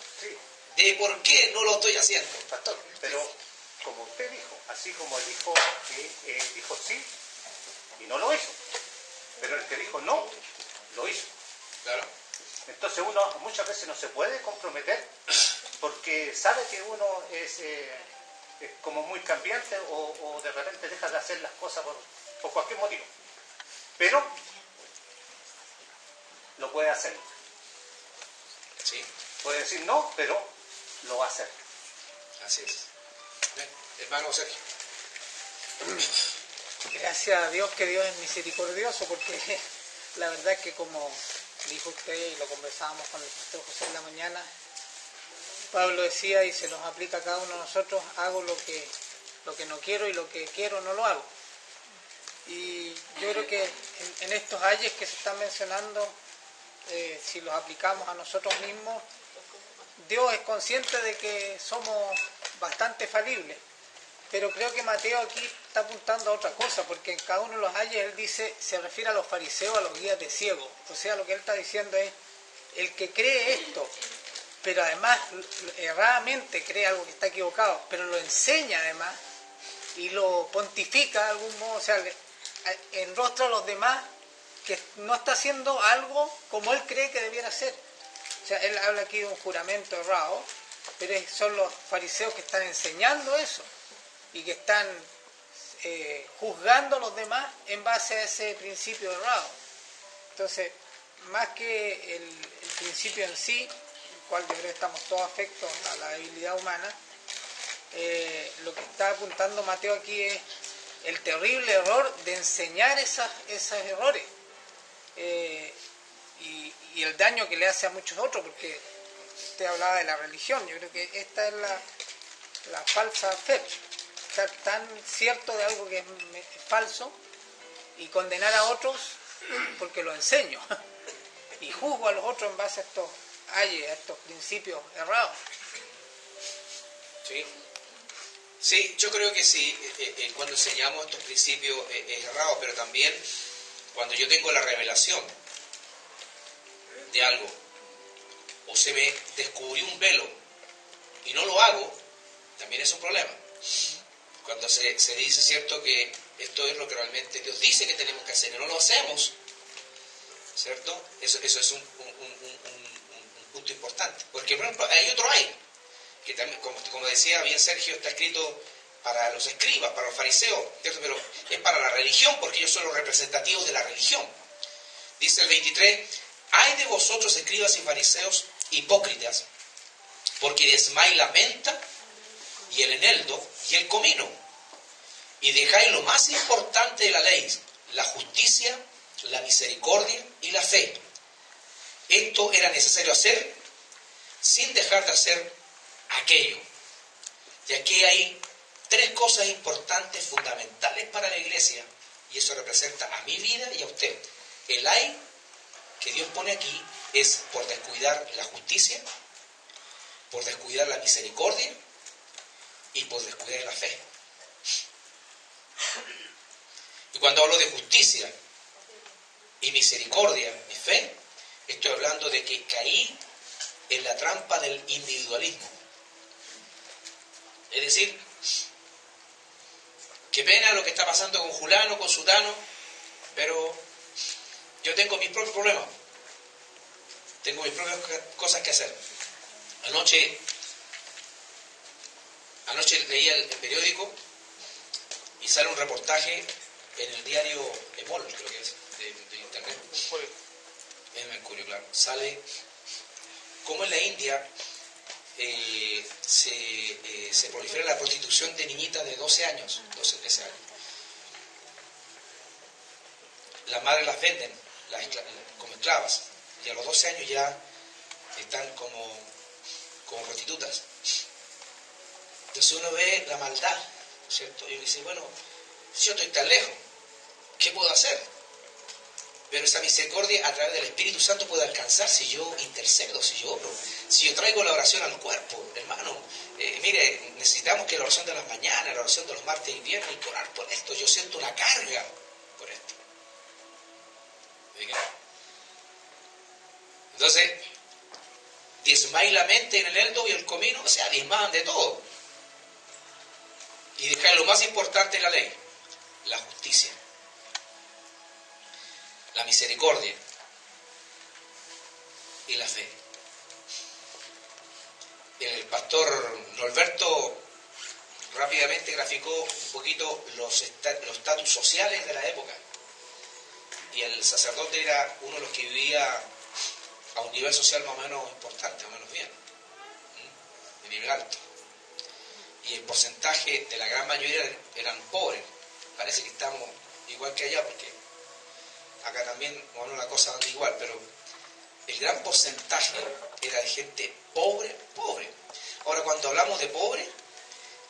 de por qué no lo estoy haciendo. Pastor, pero como usted dijo, así como el hijo que dijo sí y no lo hizo, pero el que dijo no, lo hizo. Claro. Entonces uno muchas veces no se puede comprometer porque sabe que uno es como muy cambiante o de repente deja de hacer las cosas por cualquier motivo. Pero lo puede hacer. Sí. Puede decir no, pero lo va a hacer. Así es. Bien. Hermano Sergio. Gracias a Dios que Dios es misericordioso, porque la verdad es que, como dijo usted y lo conversábamos con el pastor José en la mañana, Pablo decía, y se nos aplica a cada uno de nosotros: hago lo que no quiero y lo que quiero no lo hago. Y yo creo que en estos ayes que se están mencionando, si los aplicamos a nosotros mismos, Dios es consciente de que somos bastante falibles. Pero creo que Mateo aquí está apuntando a otra cosa, porque en cada uno de los ayes él dice, se refiere a los fariseos, a los guías de ciegos. O sea, lo que él está diciendo es, el que cree esto, pero además erradamente cree algo que está equivocado, pero lo enseña además y lo pontifica de algún modo, o sea, enrostra a los demás que no está haciendo algo como él cree que debiera hacer. O sea, él habla aquí de un juramento errado, pero son los fariseos que están enseñando eso y que están juzgando a los demás en base a ese principio errado. Entonces, más que el principio en sí, el cual yo creo que estamos todos afectos a la debilidad humana, lo que está apuntando Mateo aquí es el terrible error de enseñar esos errores y el daño que le hace a muchos otros, porque usted hablaba de la religión. Yo creo que esta es la falsa fe, estar tan cierto de algo que es falso y condenar a otros porque lo enseño y juzgo a los otros en base a estos ayes, a estos principios errados. Sí, yo creo que sí, cuando enseñamos estos principios es errado, pero también cuando yo tengo la revelación de algo, o se me descubrió un velo y no lo hago, también es un problema. Cuando se dice, ¿cierto?, que esto es lo que realmente Dios dice que tenemos que hacer y no lo hacemos, ¿cierto? Eso es un punto importante. Porque, por ejemplo, hay otro ay, que también, como decía bien Sergio, está escrito para los escribas, para los fariseos, ¿cierto? Pero es para la religión, porque ellos son los representativos de la religión. Dice el 23, ay de vosotros, escribas y fariseos, hipócritas, porque desmáis la menta y el eneldo y el comino, y dejáis lo más importante de la ley, la justicia, la misericordia y la fe. Esto era necesario hacer sin dejar de hacer aquello. Y aquí hay tres cosas importantes, fundamentales para la iglesia, y eso representa a mi vida y a usted. El ay que Dios pone aquí es por descuidar la justicia, por descuidar la misericordia y por descuidar la fe. Y cuando hablo de justicia y misericordia y fe, estoy hablando de que caí en la trampa del individualismo. Es decir, qué pena lo que está pasando con Julano, con Sutano, pero yo tengo mis propios problemas, tengo mis propias cosas que hacer. Anoche leía el periódico y sale un reportaje en el diario Emol, creo que es, de internet. Es Mercurio, claro. Sale cómo en la India se prolifera la prostitución de niñitas de 12 años, 12, 13 años. Las madres las venden como esclavas y a los 12 años ya están como prostitutas. Entonces uno ve la maldad, ¿cierto? Y uno dice, bueno, si yo estoy tan lejos, ¿qué puedo hacer? Pero esa misericordia a través del Espíritu Santo puede alcanzar si yo intercedo, si yo obro, si yo traigo la oración al cuerpo, hermano. Mire, necesitamos que la oración de las mañanas, la oración de los martes y viernes, y orar por esto. Yo siento una carga por esto. ¿Diga? Entonces, diezmáis la mente en el eneldo y el comino, o sea, diezmaban de todo. Y dejáis lo más importante en la ley, la justicia, la misericordia y la fe. El pastor Norberto rápidamente graficó un poquito los estatus sociales de la época. Y el sacerdote era uno de los que vivía a un nivel social más o menos importante, más o menos bien, de nivel alto. Y el porcentaje de la gran mayoría eran pobres. Parece que estamos igual que allá, porque acá también, bueno, la cosa anda igual, pero el gran porcentaje era de gente pobre, pobre. Ahora, cuando hablamos de pobre,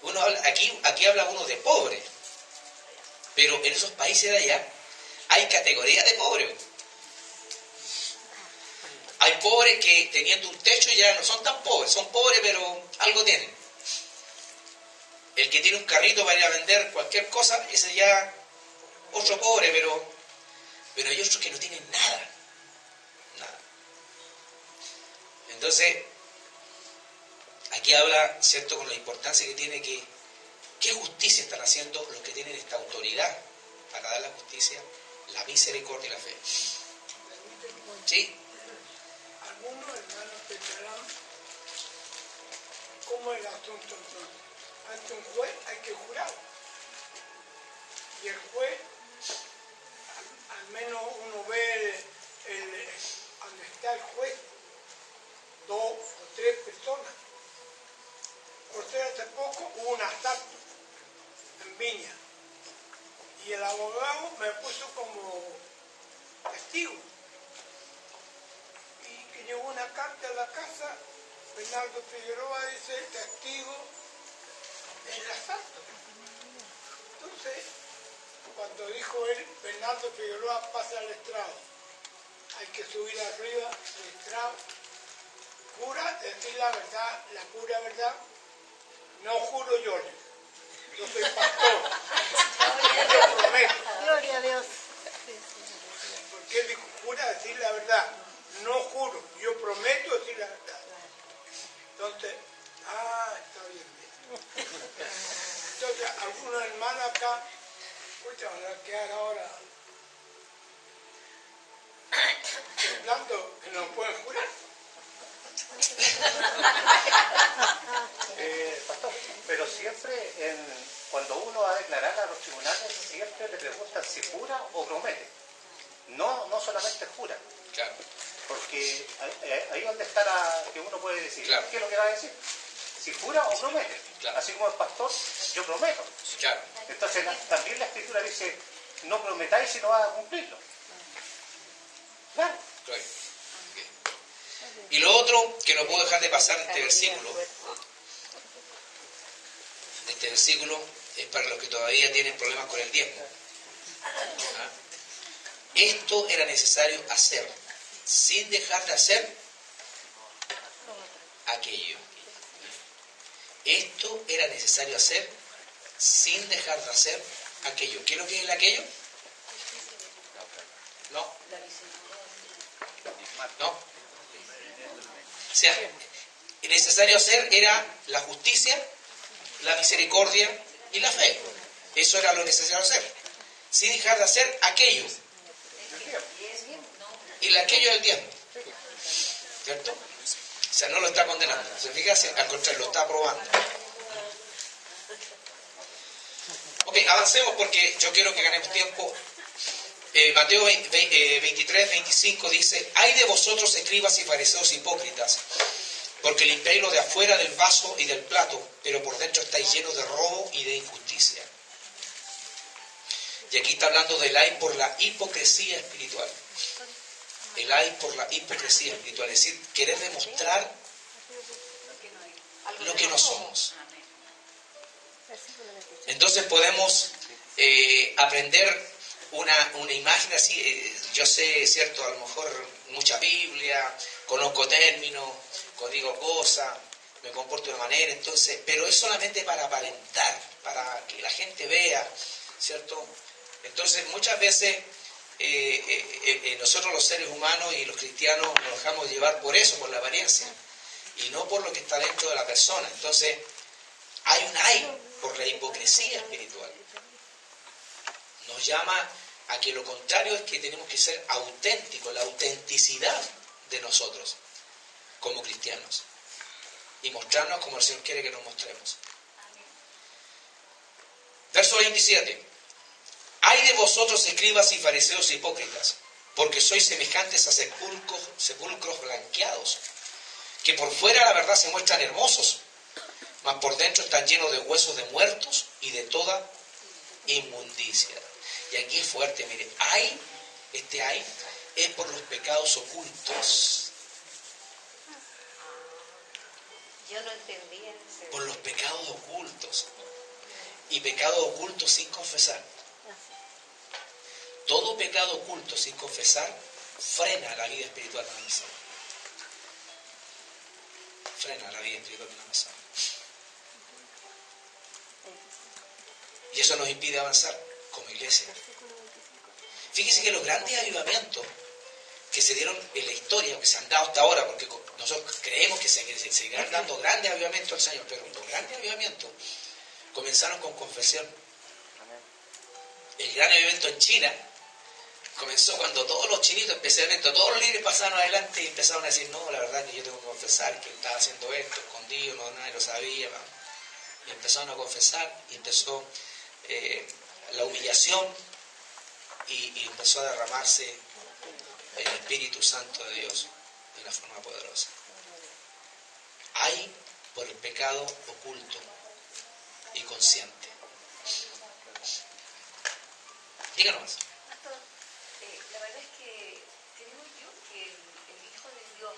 uno habla, aquí habla uno de pobre, pero en esos países de allá hay categorías de pobre. Hay pobres que teniendo un techo ya no son tan pobres, son pobres pero algo tienen. El que tiene un carrito para ir a vender cualquier cosa, ese ya otro pobre, pero hay otros que no tienen nada. Nada. Entonces, aquí habla, ¿cierto?, con la importancia que tiene ¿qué justicia están haciendo los que tienen esta autoridad para dar la justicia, la misericordia y la fe? ¿Sí? Algunos hermanos pensarán cómo es el asunto entonces. Ante un juez hay que jurar. Y el juez, al menos uno ve donde está el juez, 2 o 3 personas. Por ser hace poco hubo un asalto en Viña. Y el abogado me puso como testigo. Y que llegó una carta a la casa, Bernardo Figueroa dice, testigo del asalto. Entonces, cuando dijo él, Bernardo Figueroa pasa al estrado, hay que subir arriba al estrado, jura decir la verdad, la pura verdad, no juro yo soy pastor, yo prometo. Gloria a Dios. Porque él dijo, jura decir la verdad, no juro, yo prometo decir la verdad. Entonces, está bien. Entonces, algunos hermanos acá, escucha, van a quedar ahora temblando que no pueden jurar. Pastor, pero siempre cuando uno va a declarar a los tribunales, siempre le preguntan si jura o promete. No solamente jura. Claro. Porque ahí es donde está que uno puede decidir claro. qué es lo que va a decir. Si jura o promete. Claro. Así como el pastor, yo prometo. Claro. Entonces también la Escritura dice, no prometáis si no vas a cumplirlo. Claro. Claro. Y lo otro que no puedo dejar de pasar en este versículo es para los que todavía tienen problemas con el diezmo. ¿Ah? Esto era necesario hacer, sin dejar de hacer aquello. Esto era necesario hacer, sin dejar de hacer aquello. ¿Qué es lo que es el aquello? No. No. O sea, necesario hacer era la justicia, la misericordia y la fe. Eso era lo necesario hacer. Sin dejar de hacer aquello. Y aquello es el diezmo. ¿Cierto? O sea, no lo está condenando. ¿Se fija? Al contrario, lo está aprobando. Ok, avancemos porque yo quiero que ganemos tiempo. Mateo 23, 25 dice, «Ay de vosotros, escribas y fariseos hipócritas, porque limpiáis lo de afuera del vaso y del plato, pero por dentro estáis llenos de robo y de injusticia». Y aquí está hablando del ay por la hipocresía espiritual. El ay por la hipocresía espiritual, es decir, querer demostrar lo que no somos. Entonces podemos aprender una imagen así. Yo sé, cierto, a lo mejor mucha Biblia, conozco términos, digo cosas, me comporto de una manera, entonces, pero es solamente para aparentar, para que la gente vea, ¿cierto? Entonces muchas veces nosotros los seres humanos y los cristianos nos dejamos llevar por eso, por la apariencia, y no por lo que está dentro de la persona. Entonces hay un ay por la hipocresía espiritual. Nos llama a que lo contrario es que tenemos que ser auténticos, la autenticidad de nosotros como cristianos, y mostrarnos como el Señor quiere que nos mostremos. Verso 27. «Ay de vosotros, escribas y fariseos hipócritas, porque sois semejantes a sepulcros blanqueados, que por fuera la verdad se muestran hermosos, mas por dentro están llenos de huesos de muertos y de toda inmundicia». Y aquí es fuerte, mire, hay es por los pecados ocultos. Yo no entendía eso. Por los pecados ocultos. Y pecados ocultos sin confesar. Todo pecado oculto sin confesar frena la vida espiritual de una persona. Frena la vida espiritual de una persona. Y eso nos impide avanzar como iglesia. Fíjense que los grandes avivamientos que se dieron en la historia, o que se han dado hasta ahora, porque nosotros creemos que se seguirán dando grandes avivamientos al Señor, pero los grandes avivamientos comenzaron con confesión. El gran avivamiento en China comenzó cuando todos los chinitos, especialmente todos los líderes, pasaron adelante y empezaron a decir, no, la verdad que yo tengo que confesar que estaba haciendo esto, escondido, no, nadie lo sabía. Y empezaron a confesar y empezó la humillación y empezó a derramarse el Espíritu Santo de Dios de una forma poderosa. Hay por el pecado oculto y consciente. Díganos. Pastor, la verdad es que creo yo que el Hijo de Dios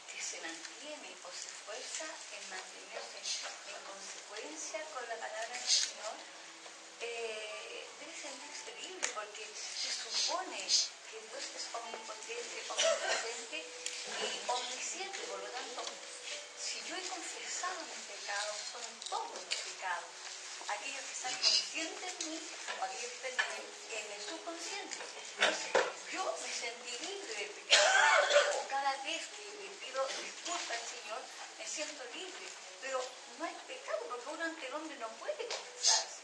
que se mantiene o se esfuerza en mantenerse en consecuencia con la palabra del Señor, debe sentirse libre, porque se supone que Dios es omnipotente, omnipotente y omnisciente. Por lo tanto, si yo he confesado mis pecados, son todos los pecados, aquellos que están conscientes en mí o aquellos que están en el subconsciente. Entonces, yo me sentí libre del pecado, o cada vez que le pido disculpas al Señor, me siento libre, pero no hay pecado, porque uno ante el hombre no puede confesarse.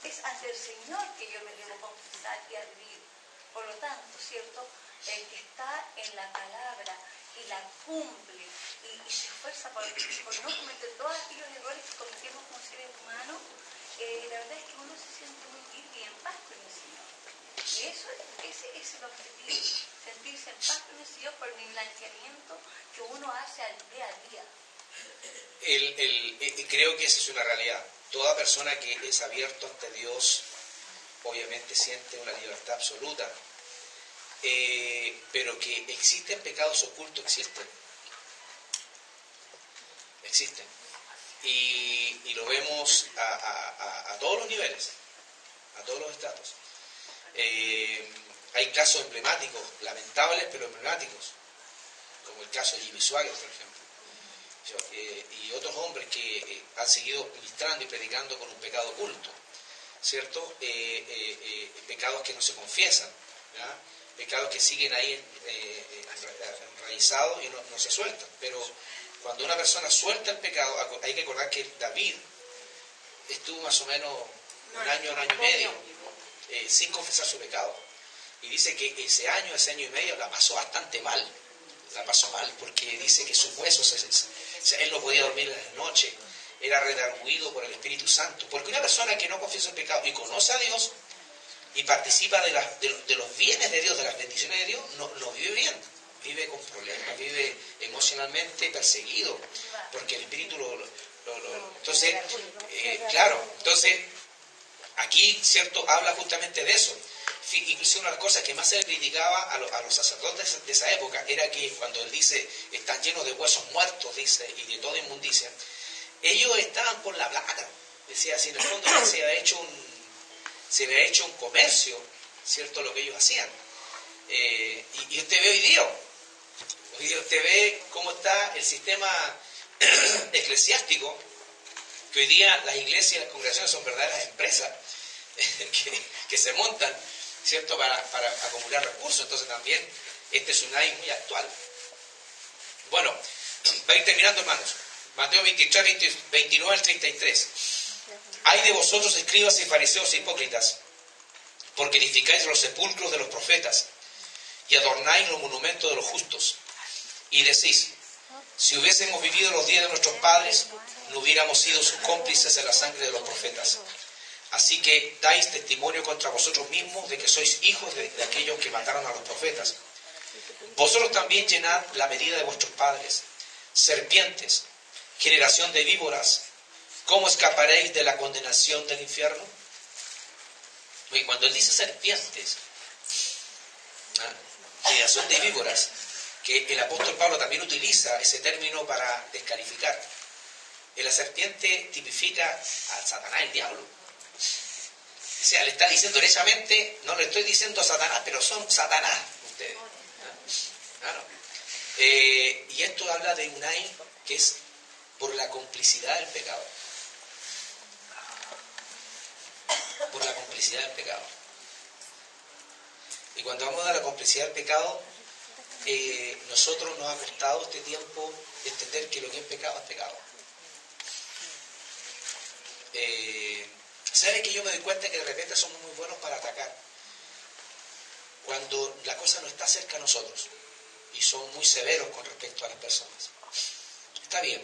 Es ante el Señor que yo me debo confesar y abrir. Por lo tanto, ¿cierto? El que está en la palabra y la cumple y se esfuerza por no cometer todos aquellos errores que cometemos como seres humanos, la verdad es que uno se siente muy libre y en paz con el Señor. Y ese es el objetivo, sentirse en paz con el Señor por el blanqueamiento que uno hace al día a día. Creo que esa es una realidad. Toda persona que es abierto ante Dios, obviamente siente una libertad absoluta. Pero que existen pecados ocultos, existen. Y lo vemos a todos los niveles, a todos los estratos. Hay casos emblemáticos, lamentables pero emblemáticos, como el caso de Jimmy Swaggart, por ejemplo. Y otros hombres que han seguido ministrando y predicando con un pecado oculto, ¿cierto? Pecados que no se confiesan, ¿verdad? Pecados que siguen ahí enraizados y no se sueltan. Pero cuando una persona suelta el pecado, hay que recordar que David estuvo más o menos un año y medio sin confesar su pecado. Y dice que ese año y medio la pasó bastante mal. La pasó mal porque dice que sus huesos, él no podía dormir en las noches, era redarguido por el Espíritu Santo. Porque una persona que no confiesa el pecado y conoce a Dios y participa de los bienes de Dios, de las bendiciones de Dios, no vive bien, vive con problemas, vive emocionalmente perseguido, porque el Espíritu entonces, claro, entonces, aquí, ¿cierto?, habla justamente de eso. Incluso una de las cosas que más se le criticaba a los sacerdotes de esa época era que cuando él dice, están llenos de huesos muertos, dice, y de toda inmundicia, ellos estaban por la plata. Decía, si en el fondo se había hecho un comercio, ¿cierto?, lo que ellos hacían. Y usted ve hoy día usted ve cómo está el sistema eclesiástico, que hoy día las iglesias y las congregaciones son verdaderas empresas que se montan, ¿cierto?, para acumular recursos. Entonces también este es un ay muy actual. Bueno, va a ir terminando, hermanos. Mateo 23, 29 al 33. Ay de vosotros, escribas y fariseos e hipócritas, porque edificáis los sepulcros de los profetas y adornáis los monumentos de los justos. Y decís, si hubiésemos vivido los días de nuestros padres, no hubiéramos sido sus cómplices en la sangre de los profetas. Así que dais testimonio contra vosotros mismos de que sois hijos de aquellos que mataron a los profetas. Vosotros también llenad la medida de vuestros padres. Serpientes, generación de víboras, ¿cómo escaparéis de la condenación del infierno? Oye, cuando él dice serpientes, creación de víboras, que el apóstol Pablo también utiliza ese término para descalificar. La serpiente tipifica al Satanás, el diablo. O sea, le está diciendo derechamente, no le estoy diciendo a Satanás, pero son Satanás ustedes. Claro. Y esto habla de Unai, que es por la complicidad del pecado. Por la complicidad del pecado. Y cuando vamos a la complicidad del pecado, nosotros nos ha costado este tiempo entender que lo que es pecado es pecado. ¿Sabe que yo me doy cuenta que de repente somos muy buenos para atacar? Cuando la cosa no está cerca a nosotros y son muy severos con respecto a las personas. Está bien,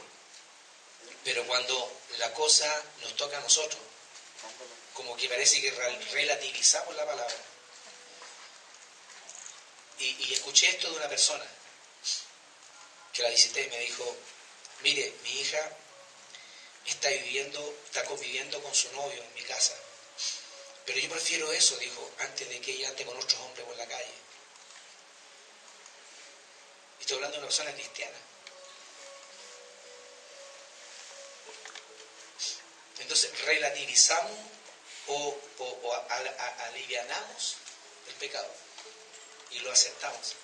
pero cuando la cosa nos toca a nosotros, como que parece que relativizamos la palabra. Y escuché esto de una persona que la visité y me dijo, mire, mi hija está conviviendo con su novio en mi casa, pero yo prefiero eso, dijo, antes de que ella ande con otros hombres por la calle. Y estoy hablando de una persona cristiana. Entonces, relativizamos o alivianamos el pecado y lo aceptamos.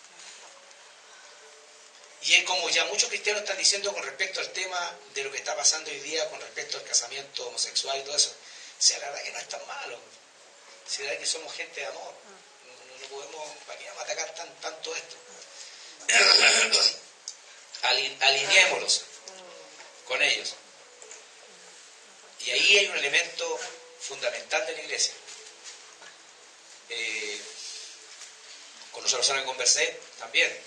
Y es como ya muchos cristianos están diciendo con respecto al tema de lo que está pasando hoy día con respecto al casamiento homosexual y todo eso. O sea, la verdad que no es tan malo. Si la verdad que somos gente de amor. No podemos, ¿para qué vamos a atacar tanto esto? Alineémoslos con ellos. Y ahí hay un elemento fundamental de la iglesia. Con nosotros persona que conversé también,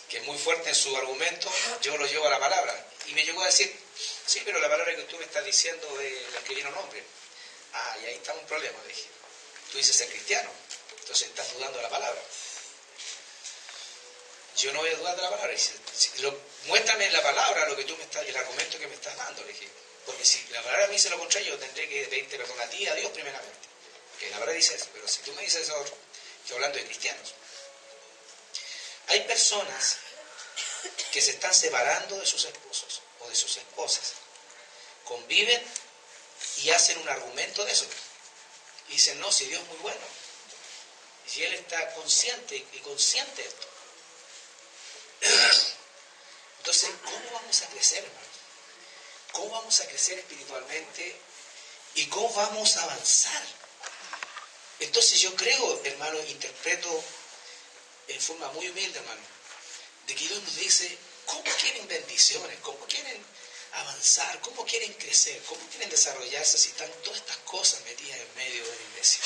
que es muy fuerte en su argumento, yo lo llevo a la palabra. Y me llegó a decir, sí, pero la palabra que tú me estás diciendo de la que vino nombre. Ah, y ahí está un problema, le dije. Tú dices ser cristiano, entonces estás dudando de la palabra. Yo no voy a dudar de la palabra. Dice, muéstrame en la palabra lo que tú me estás, el argumento que me estás dando, le dije. Porque si la palabra me dice lo contrario, yo tendré que pedirte perdón a ti y a Dios primeramente. Que la palabra dice eso, pero si tú me dices eso, estoy hablando de cristianos. Hay personas que se están separando de sus esposos o de sus esposas. Conviven y hacen un argumento de eso. Y dicen, no, si Dios es muy bueno. Y si Él está consciente y consciente de esto. Entonces, ¿cómo vamos a crecer, hermano? ¿Cómo vamos a crecer espiritualmente? ¿Y cómo vamos a avanzar? Entonces yo creo, hermano, interpreto en forma muy humilde, hermano, de que Dios nos dice, ¿cómo quieren bendiciones? ¿Cómo quieren avanzar? ¿Cómo quieren crecer? ¿Cómo quieren desarrollarse si están todas estas cosas metidas en medio de la iglesia?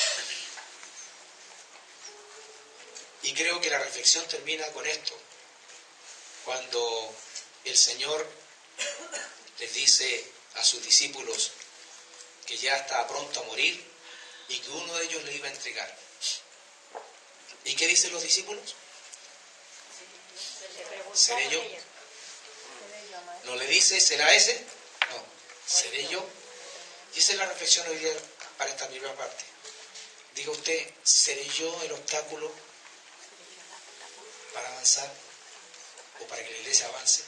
Y creo que la reflexión termina con esto. Cuando el Señor les dice a sus discípulos que ya estaba pronto a morir y que uno de ellos le iba a entregar. ¿Y qué dicen los discípulos? ¿Seré yo? ¿No le dice, será ese? No, ¿seré yo? Y esa es la reflexión hoy día para esta primera parte. Diga usted, ¿seré yo el obstáculo para avanzar o para que la iglesia avance?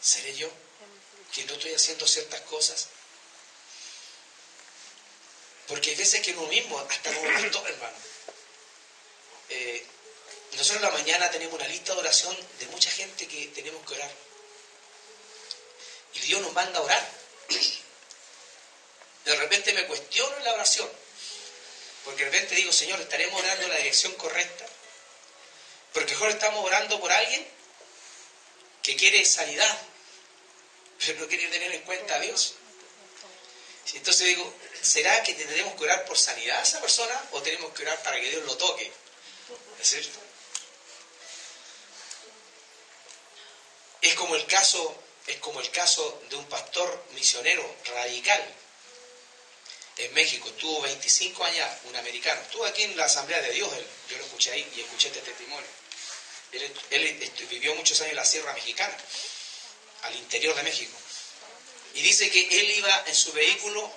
¿Seré yo que no estoy haciendo ciertas cosas? Porque hay veces que uno mismo, hasta como pastor, hermano, nosotros en la mañana tenemos una lista de oración de mucha gente que tenemos que orar. Y Dios nos manda a orar. De repente me cuestiono en la oración. Porque de repente digo, Señor, ¿estaremos orando en la dirección correcta? Porque mejor estamos orando por alguien que quiere sanidad, pero no quiere tener en cuenta a Dios. Entonces digo, ¿será que tenemos que orar por sanidad a esa persona o tenemos que orar para que Dios lo toque? ¿Es cierto? Es como el caso de un pastor misionero radical en México. Estuvo 25 años, un americano. Estuvo aquí en la Asamblea de Dios, yo lo escuché ahí y escuché este testimonio. Él vivió muchos años en la Sierra Mexicana, al interior de México. Y dice que él iba en su vehículo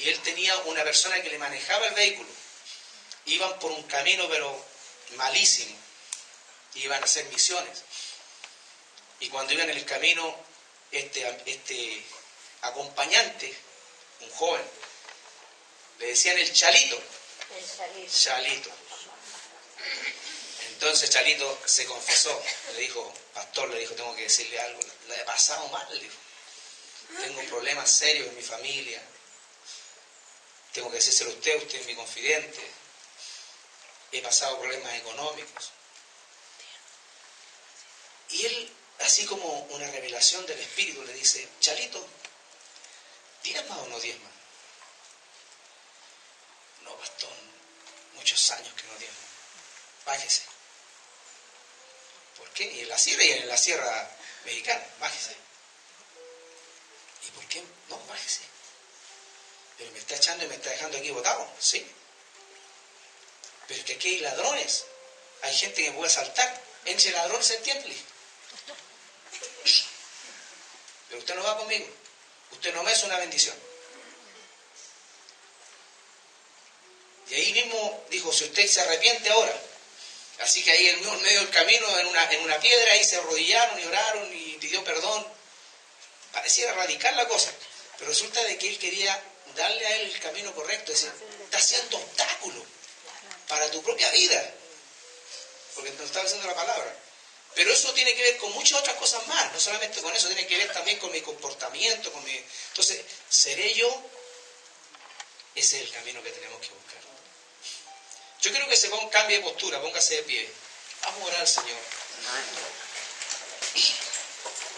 y él tenía una persona que le manejaba el vehículo. Iban por un camino pero malísimo, iban a hacer misiones. Y cuando iban en el camino, este acompañante, un joven, le decían el Chalito. Chalito. Entonces Chalito se confesó, le dijo, pastor, le dijo, tengo que decirle algo, le he pasado mal, le dijo. Tengo problemas serios en mi familia. Tengo que decírselo a usted es mi confidente. He pasado problemas económicos. Y él, así como una revelación del Espíritu, le dice, Chalito, ¿diezmas o no diezmas? No, pastor, muchos años que no diezmo. Bájese. ¿Por qué? Y en la sierra mexicana, bájese. ¿Y por qué? No, bájese. Pero me está echando y me está dejando aquí botado, ¿sí? Pero es que aquí hay ladrones. Hay gente que me puede asaltar. Entre ladrones se entiende. Pero usted no va conmigo. Usted no me es una bendición. Y ahí mismo dijo, si usted se arrepiente ahora. Así que ahí en medio del camino, en una piedra, ahí se arrodillaron y oraron y pidió perdón. Parecía radical la cosa. Pero resulta de que él quería darle a él el camino correcto. Es decir, está haciendo obstáculo para tu propia vida. Porque nos está diciendo la palabra. Pero eso tiene que ver con muchas otras cosas más. No solamente con eso, tiene que ver también con mi comportamiento, con mi... Entonces, ¿seré yo? Ese es el camino que tenemos que buscar. Yo quiero que se cambie de postura, póngase de pie. Vamos a orar al Señor.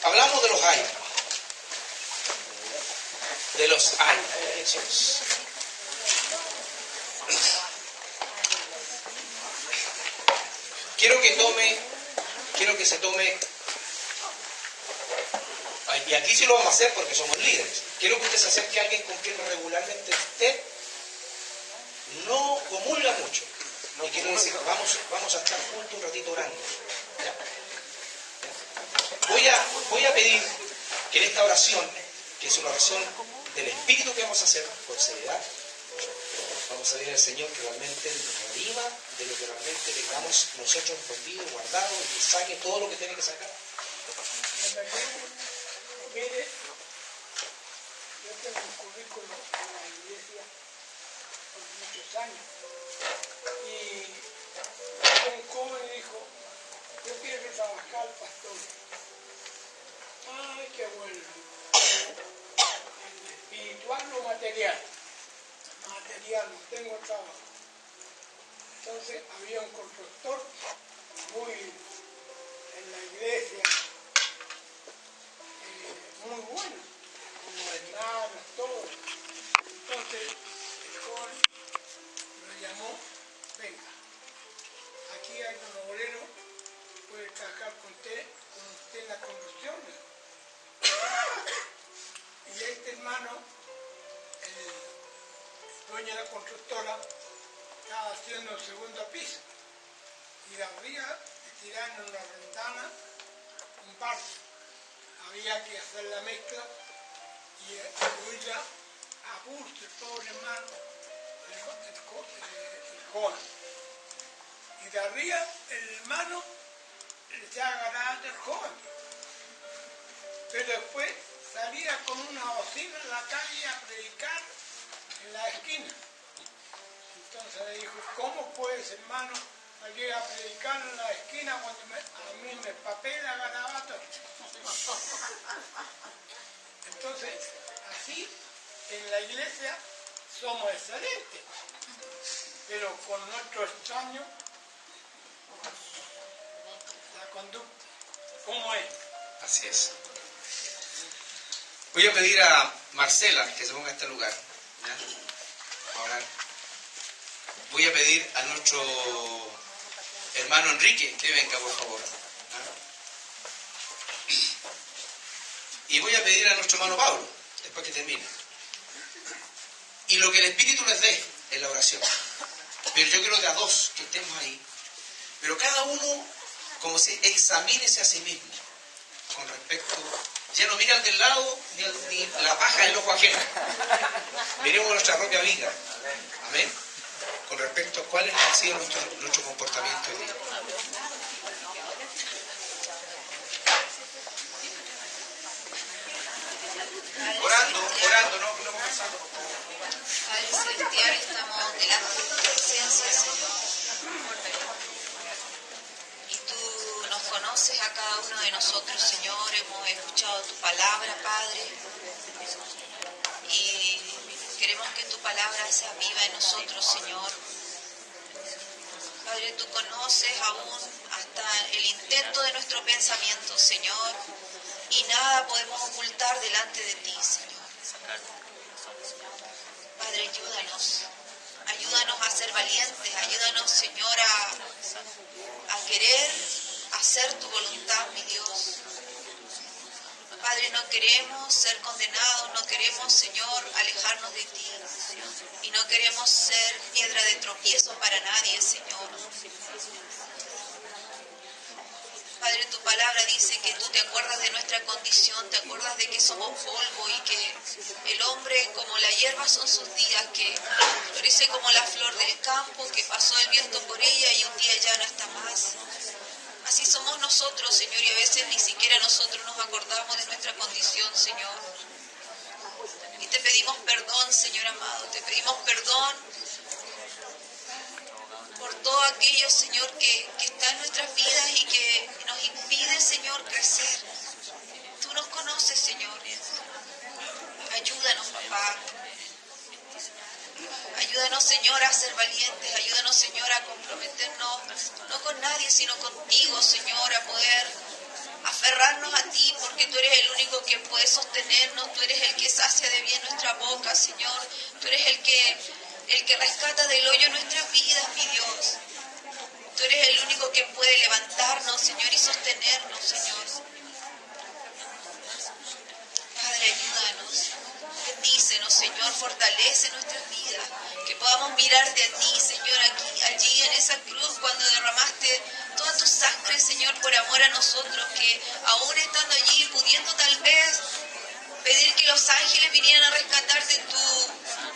Hablamos de los hay. De los hay. Jesús. Quiero que se tome, y aquí sí lo vamos a hacer porque somos líderes. Quiero que usted se acerque a alguien con quien regularmente usted no comulga mucho. Y quiero decir, vamos a estar juntos un ratito orando. ¿Ya? Voy a pedir que en esta oración, que es una oración del Espíritu que vamos a hacer con seriedad, vamos a pedir al Señor que realmente nos reviva de lo que realmente tengamos nosotros escondido, guardado, y que saque todo lo que tiene que sacar. Mire, yo tengo un currículo en la iglesia por muchos años y un joven dijo, yo quiero trabajar pastor. Ay, qué bueno. Espiritual o material. Material, no tengo trabajo. Entonces había un constructor muy en la iglesia, muy bueno, como hermanos, todo. Entonces el joven lo llamó, venga, aquí hay un obrero, puede trabajar con usted en la construcción. Y este hermano, el dueño de la constructora, estaba haciendo el segundo piso y de arriba tiraron en una ventana un barco. Había que hacer la mezcla y subirla a gusto, todo el hermano, el joven. Y de arriba el hermano le estaba ganando el joven. Pero después salía con una bocina en la calle a predicar en la esquina. Entonces le dijo, ¿cómo puedes, hermano, salir a predicar en la esquina cuando a mí me papela garabato? Entonces, así en la iglesia somos excelentes, pero con nuestro extraño, la conducta, ¿cómo es? Así es. Voy a pedir a Marcela que se ponga en este lugar. ¿Ya? Ahora voy a pedir a nuestro hermano Enrique que venga, por favor. Y voy a pedir a nuestro hermano Pablo, después que termine. Y lo que el Espíritu les dé en la oración. Pero yo quiero de a dos que estemos ahí. Pero cada uno, como si examínese a sí mismo. con respecto, ya no mira al del lado ni la paja del ojo ajeno. Miremos nuestra propia vida. Amén. Con respecto a cuál ha sido nuestro comportamiento hoy día. Orando, no conversando. Padre Celestial, estamos delante de tu presencia, Señor. Y tú nos conoces a cada uno de nosotros, Señor. Hemos escuchado tu palabra, Padre. Y queremos que tu palabra sea viva en nosotros, Señor. Padre, tú conoces aún hasta el intento de nuestro pensamiento, Señor. Y nada podemos ocultar delante de ti, Señor. Padre, ayúdanos a ser valientes, ayúdanos, Señor, a querer hacer tu voluntad, mi Dios. Padre, no queremos ser condenados, no queremos, Señor, alejarnos de ti. Y no queremos ser piedra de tropiezo para nadie, Señor. Padre, tu palabra dice que tú te acuerdas de nuestra condición, te acuerdas de que somos polvo y que el hombre como la hierba son sus días, que florece como la flor del campo, que pasó el viento por ella y un día ya no está más. Así somos nosotros, Señor, y a veces ni siquiera nosotros nos acordamos de nuestra condición, Señor. Y te pedimos perdón, Señor amado, te pedimos perdón por todo aquello, Señor, que está en nuestras vidas y que nos impide, Señor, crecer. Tú nos conoces, Señor. Ayúdanos, papá. Ayúdanos, Señor, a ser valientes. Ayúdanos, Señor, a comprometernos, no con nadie, sino contigo, Señor, a poder aferrarnos a ti, porque tú eres el único que puede sostenernos. Tú eres el que sacia de bien nuestra boca, Señor. Tú eres el que rescata del hoyo nuestras vidas, mi Dios. Tú eres el único que puede levantarnos, Señor, y sostenernos, Señor. Padre, ayúdanos. Bendícenos, Señor, fortalece nuestras vidas. Que podamos mirarte a ti, Señor, allí en esa cruz, cuando derramaste toda tu sangre, Señor, por amor a nosotros, que aún estando allí, pudiendo tal vez pedir que los ángeles vinieran a rescatarte, tú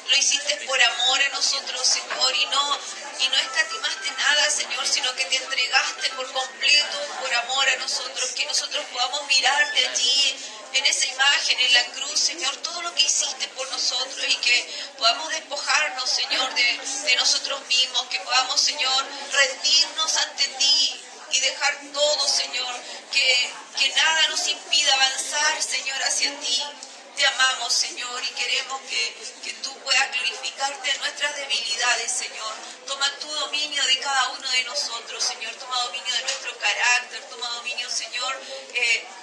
lo hiciste por amor a nosotros, Señor, y no escatimaste nada, Señor, sino que te entregaste por completo por amor a nosotros, que nosotros podamos mirarte allí en esa imagen, en la cruz, Señor, todo lo que hiciste por nosotros y que podamos despojarnos, Señor, de nosotros mismos, que podamos, Señor, rendirnos ante ti y dejar todo, Señor, que nada nos impida avanzar, Señor, hacia ti. Te amamos, Señor, y queremos que tú puedas glorificarte en nuestras debilidades, Señor. Toma tu dominio de cada uno de nosotros, Señor. Toma dominio de nuestro carácter, toma dominio, Señor,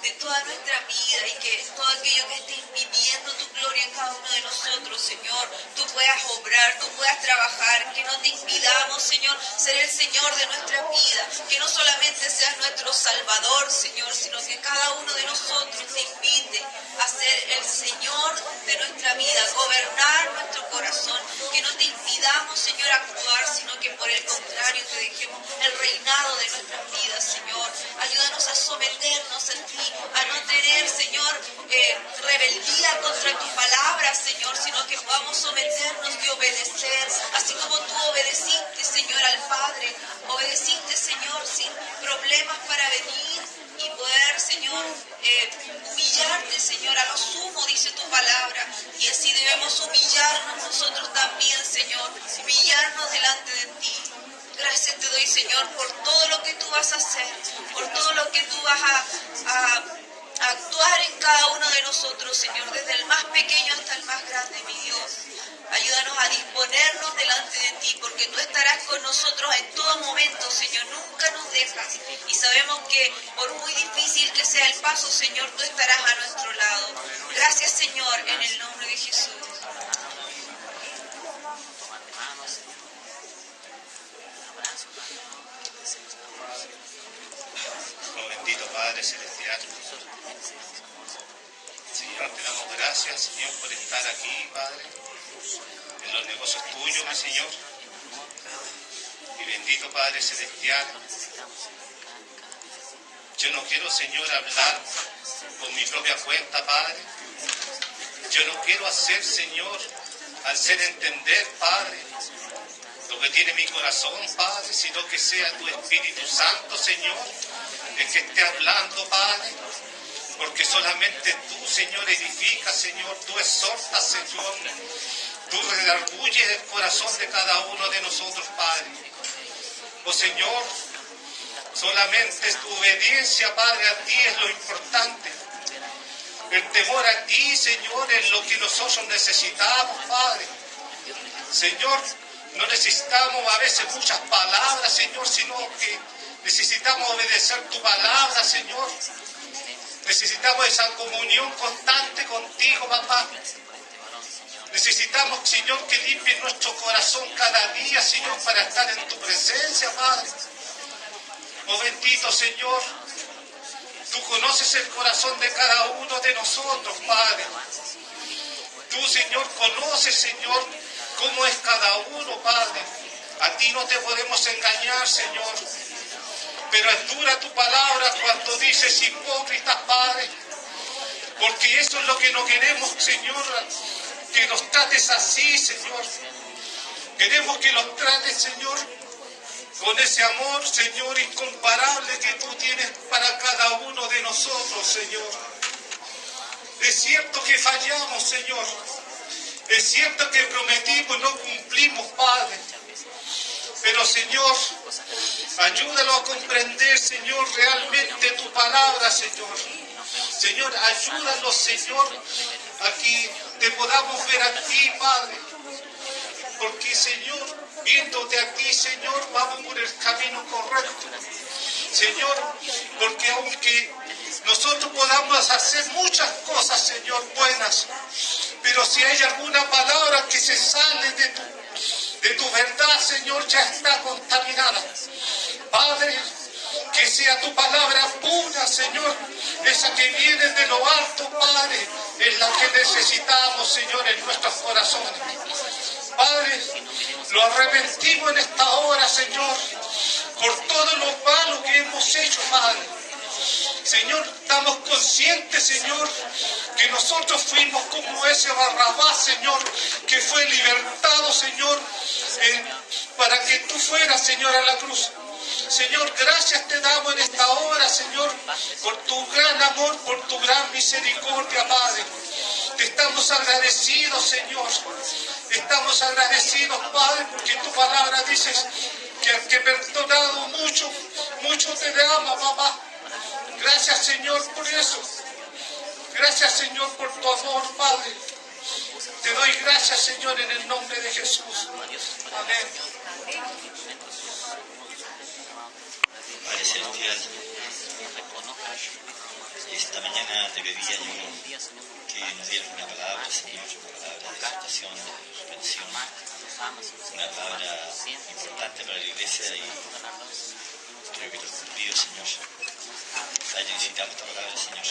de toda nuestra vida, y que todo aquello que esté impidiendo tu gloria en cada uno de nosotros, Señor, tú puedas obrar, tú puedas trabajar, que no te impidamos, Señor, ser el Señor de nuestra vida, que no solamente seas nuestro Salvador, Señor, sino que cada uno de nosotros te invite a ser el Señor de nuestra vida, gobernar nuestro corazón, que no te impidamos, Señor, actuar, sino que por el contrario te dejemos el reinado de nuestras vidas, Señor. Ayúdanos a someternos en ti, a no tener, Señor, rebeldía contra tu palabra, Señor, sino que podamos someternos y obedecer, así como tú obedeciste, Señor, al Padre, obedeciste, Señor, sin problemas para venir y poder, Señor, humillarte, Señor, a lo sumo, dice tu palabra, y así debemos humillarnos nosotros también, Señor, humillarnos delante de ti. Gracias te doy, Señor, por todo lo que tú vas a hacer, por todo lo que tú vas a actuar en cada uno de nosotros, Señor, desde el más pequeño hasta el más grande, mi Dios. Ayúdanos a disponernos delante de ti, porque tú estarás con nosotros en todo momento, Señor, nunca nos dejas. Y sabemos que por muy difícil que sea el paso, Señor, tú estarás a nuestro lado. Gracias, Señor, en el nombre de Jesús. Oh, bendito Padre Celestial. Señor, te damos gracias, Señor, por estar aquí, Padre, en los negocios tuyos, mi Señor. Y bendito Padre Celestial, Yo no quiero, Señor, hablar por mi propia cuenta, Padre. Yo no quiero hacer, Señor, hacer entender, Padre, lo que tiene mi corazón, Padre, sino que sea tu Espíritu Santo, Señor, el que esté hablando, Padre, porque solamente tú, Señor, edificas, Señor, tú exhortas, Señor, tú redarguyes el corazón de cada uno de nosotros, Padre. Oh Señor, solamente tu obediencia, Padre, a ti es lo importante. El temor a ti, Señor, es lo que nosotros necesitamos, Padre. Señor, no necesitamos a veces muchas palabras, Señor, sino que necesitamos obedecer tu palabra, Señor. Necesitamos esa comunión constante contigo, papá. Necesitamos, Señor, que limpies nuestro corazón cada día, Señor, para estar en tu presencia, Padre. Oh bendito Señor, tú conoces el corazón de cada uno de nosotros, Padre. Tú, Señor, conoces, Señor, cómo es cada uno, Padre. A ti no te podemos engañar, Señor. Pero es dura tu palabra cuando dices hipócritas, Padre. Porque eso es lo que no queremos, Señor, que nos trates así, Señor. Queremos que los trates, Señor, con ese amor, Señor, incomparable que tú tienes para cada uno de nosotros, Señor. Es cierto que fallamos, Señor. Es cierto que prometimos y no cumplimos, Padre. Pero, Señor, ayúdalo a comprender, Señor, realmente tu palabra, Señor. Señor, ayúdanos, Señor, a que te podamos ver a ti, Padre. Porque, Señor, viéndote a ti, Señor, vamos por el camino correcto. Señor, porque aunque nosotros podamos hacer muchas cosas, Señor, buenas, pero si hay alguna palabra que se sale de tu verdad, Señor, ya está contaminada. Padre, que sea tu palabra pura, Señor, esa que viene de lo alto, Padre, es la que necesitamos, Señor, en nuestros corazones. Padre, lo arrepentimos en esta hora, Señor, por todo lo malo que hemos hecho, Padre. Señor, estamos conscientes, Señor, que nosotros fuimos como ese Barrabás, Señor, que fue libertado, Señor, para que tú fueras, Señor, a la cruz. Señor, gracias te damos en esta hora, Señor, por tu gran amor, por tu gran misericordia, Padre. Te estamos agradecidos, Señor. Estamos agradecidos, Padre, porque tu palabra dice que al que perdonado mucho, mucho te ama, papá. Gracias, Señor, por eso. Gracias, Señor, por tu amor, Padre. Te doy gracias, Señor, en el nombre de Jesús. Amén. Padre Celestial, esta mañana te pedía yo que nos dieras una palabra, Señor, una palabra de exhortación, de reprensión, una palabra importante para la iglesia y creo que lo has cumplido, Señor. Padre, necesitamos esta palabra, Señor.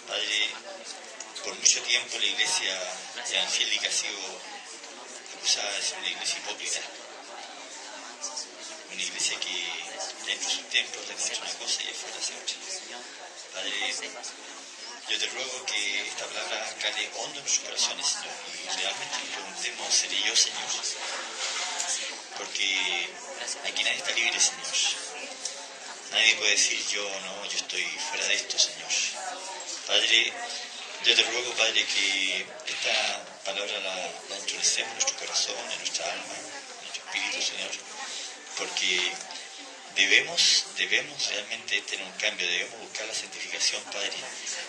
Padre, por mucho tiempo la iglesia evangélica ha sido acusada de ser una iglesia hipócrita. Una iglesia que dentro de sus templos le dice una cosa y afuera hace otra. Padre, yo te ruego que esta palabra cale hondo en nuestros corazones, Señor, y realmente nos preguntemos, ¿seré yo, Señor? Porque aquí nadie está libre, Señor. Nadie puede decir yo estoy fuera de esto, Señor. Padre, yo te ruego, Padre, que esta palabra la introducemos en nuestro corazón, en nuestra alma, en nuestro espíritu, Señor. Porque debemos realmente tener un cambio, debemos buscar la santificación, Padre,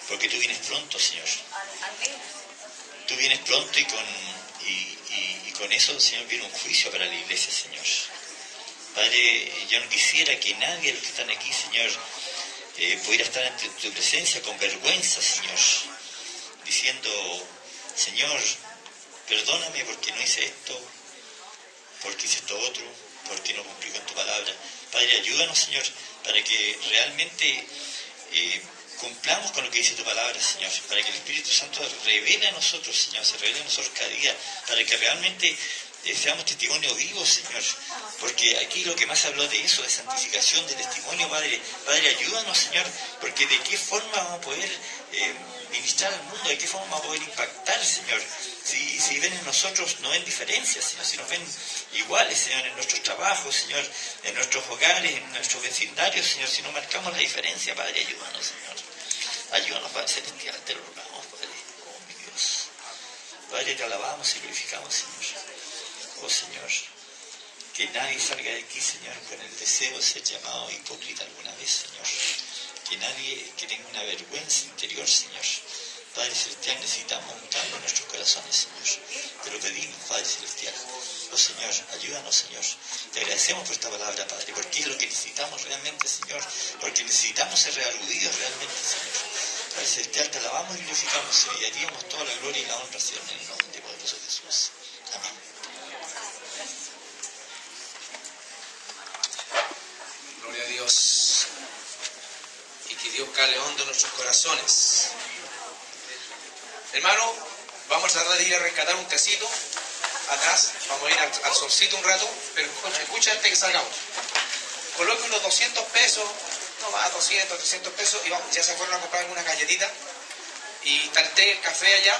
porque tú vienes pronto, Señor. Tú vienes pronto y con eso, Señor, viene un juicio para la iglesia, Señor. Padre, yo no quisiera que nadie de los que están aquí, Señor, pudiera estar ante tu presencia con vergüenza, Señor, diciendo, Señor, perdóname porque no hice esto, porque hice esto otro, porque no cumplí con tu palabra. Padre, ayúdanos, Señor, para que realmente cumplamos con lo que dice tu palabra, Señor, para que el Espíritu Santo revele a nosotros, Señor, se revele a nosotros cada día, para que realmente seamos testimonio vivo, Señor, porque aquí lo que más habló de eso, de santificación, de testimonio, Padre. Padre, ayúdanos, Señor, porque de qué forma vamos a poder ministrar al mundo, de qué forma vamos a poder impactar, Señor. Si ven en nosotros, no ven diferencias, Señor, si nos ven iguales, Señor, en nuestros trabajos, Señor, en nuestros hogares, en nuestros vecindarios, Señor, si no marcamos la diferencia, Padre, ayúdanos, Señor. Ayúdanos, Padre Celestial, te lo rogamos, Padre, oh mi Dios. Padre, te alabamos y glorificamos, Señor. Oh Señor, que nadie salga de aquí, Señor, con el deseo de ser llamado hipócrita alguna vez, Señor. Que nadie que tenga una vergüenza interior, Señor. Padre Celestial, necesitamos untarlo en nuestros corazones, Señor. Te lo pedimos, Padre Celestial. Oh Señor, ayúdanos, Señor. Te agradecemos por esta palabra, Padre, porque es lo que necesitamos realmente, Señor. Porque necesitamos ser realudidos realmente, Señor. Padre Celestial, te alabamos y glorificamos, Señor, y daríamos toda la gloria y la honra, Señor, en el nombre de poderoso Jesús. Amén. Gloria a Dios. Y que Dios cale hondo en nuestros corazones. Hermano, vamos a tratar de ir a rescatar un tecito atrás. Vamos a ir al solcito un rato. Pero escucha antes que salgamos. Coloque unos 200 pesos, no más 200, 300 pesos. Y vamos, ya se fueron a comprar algunas galletitas. Y está el té, el café allá.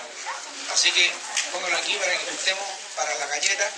Así que póngalo aquí para que juntemos para la galleta.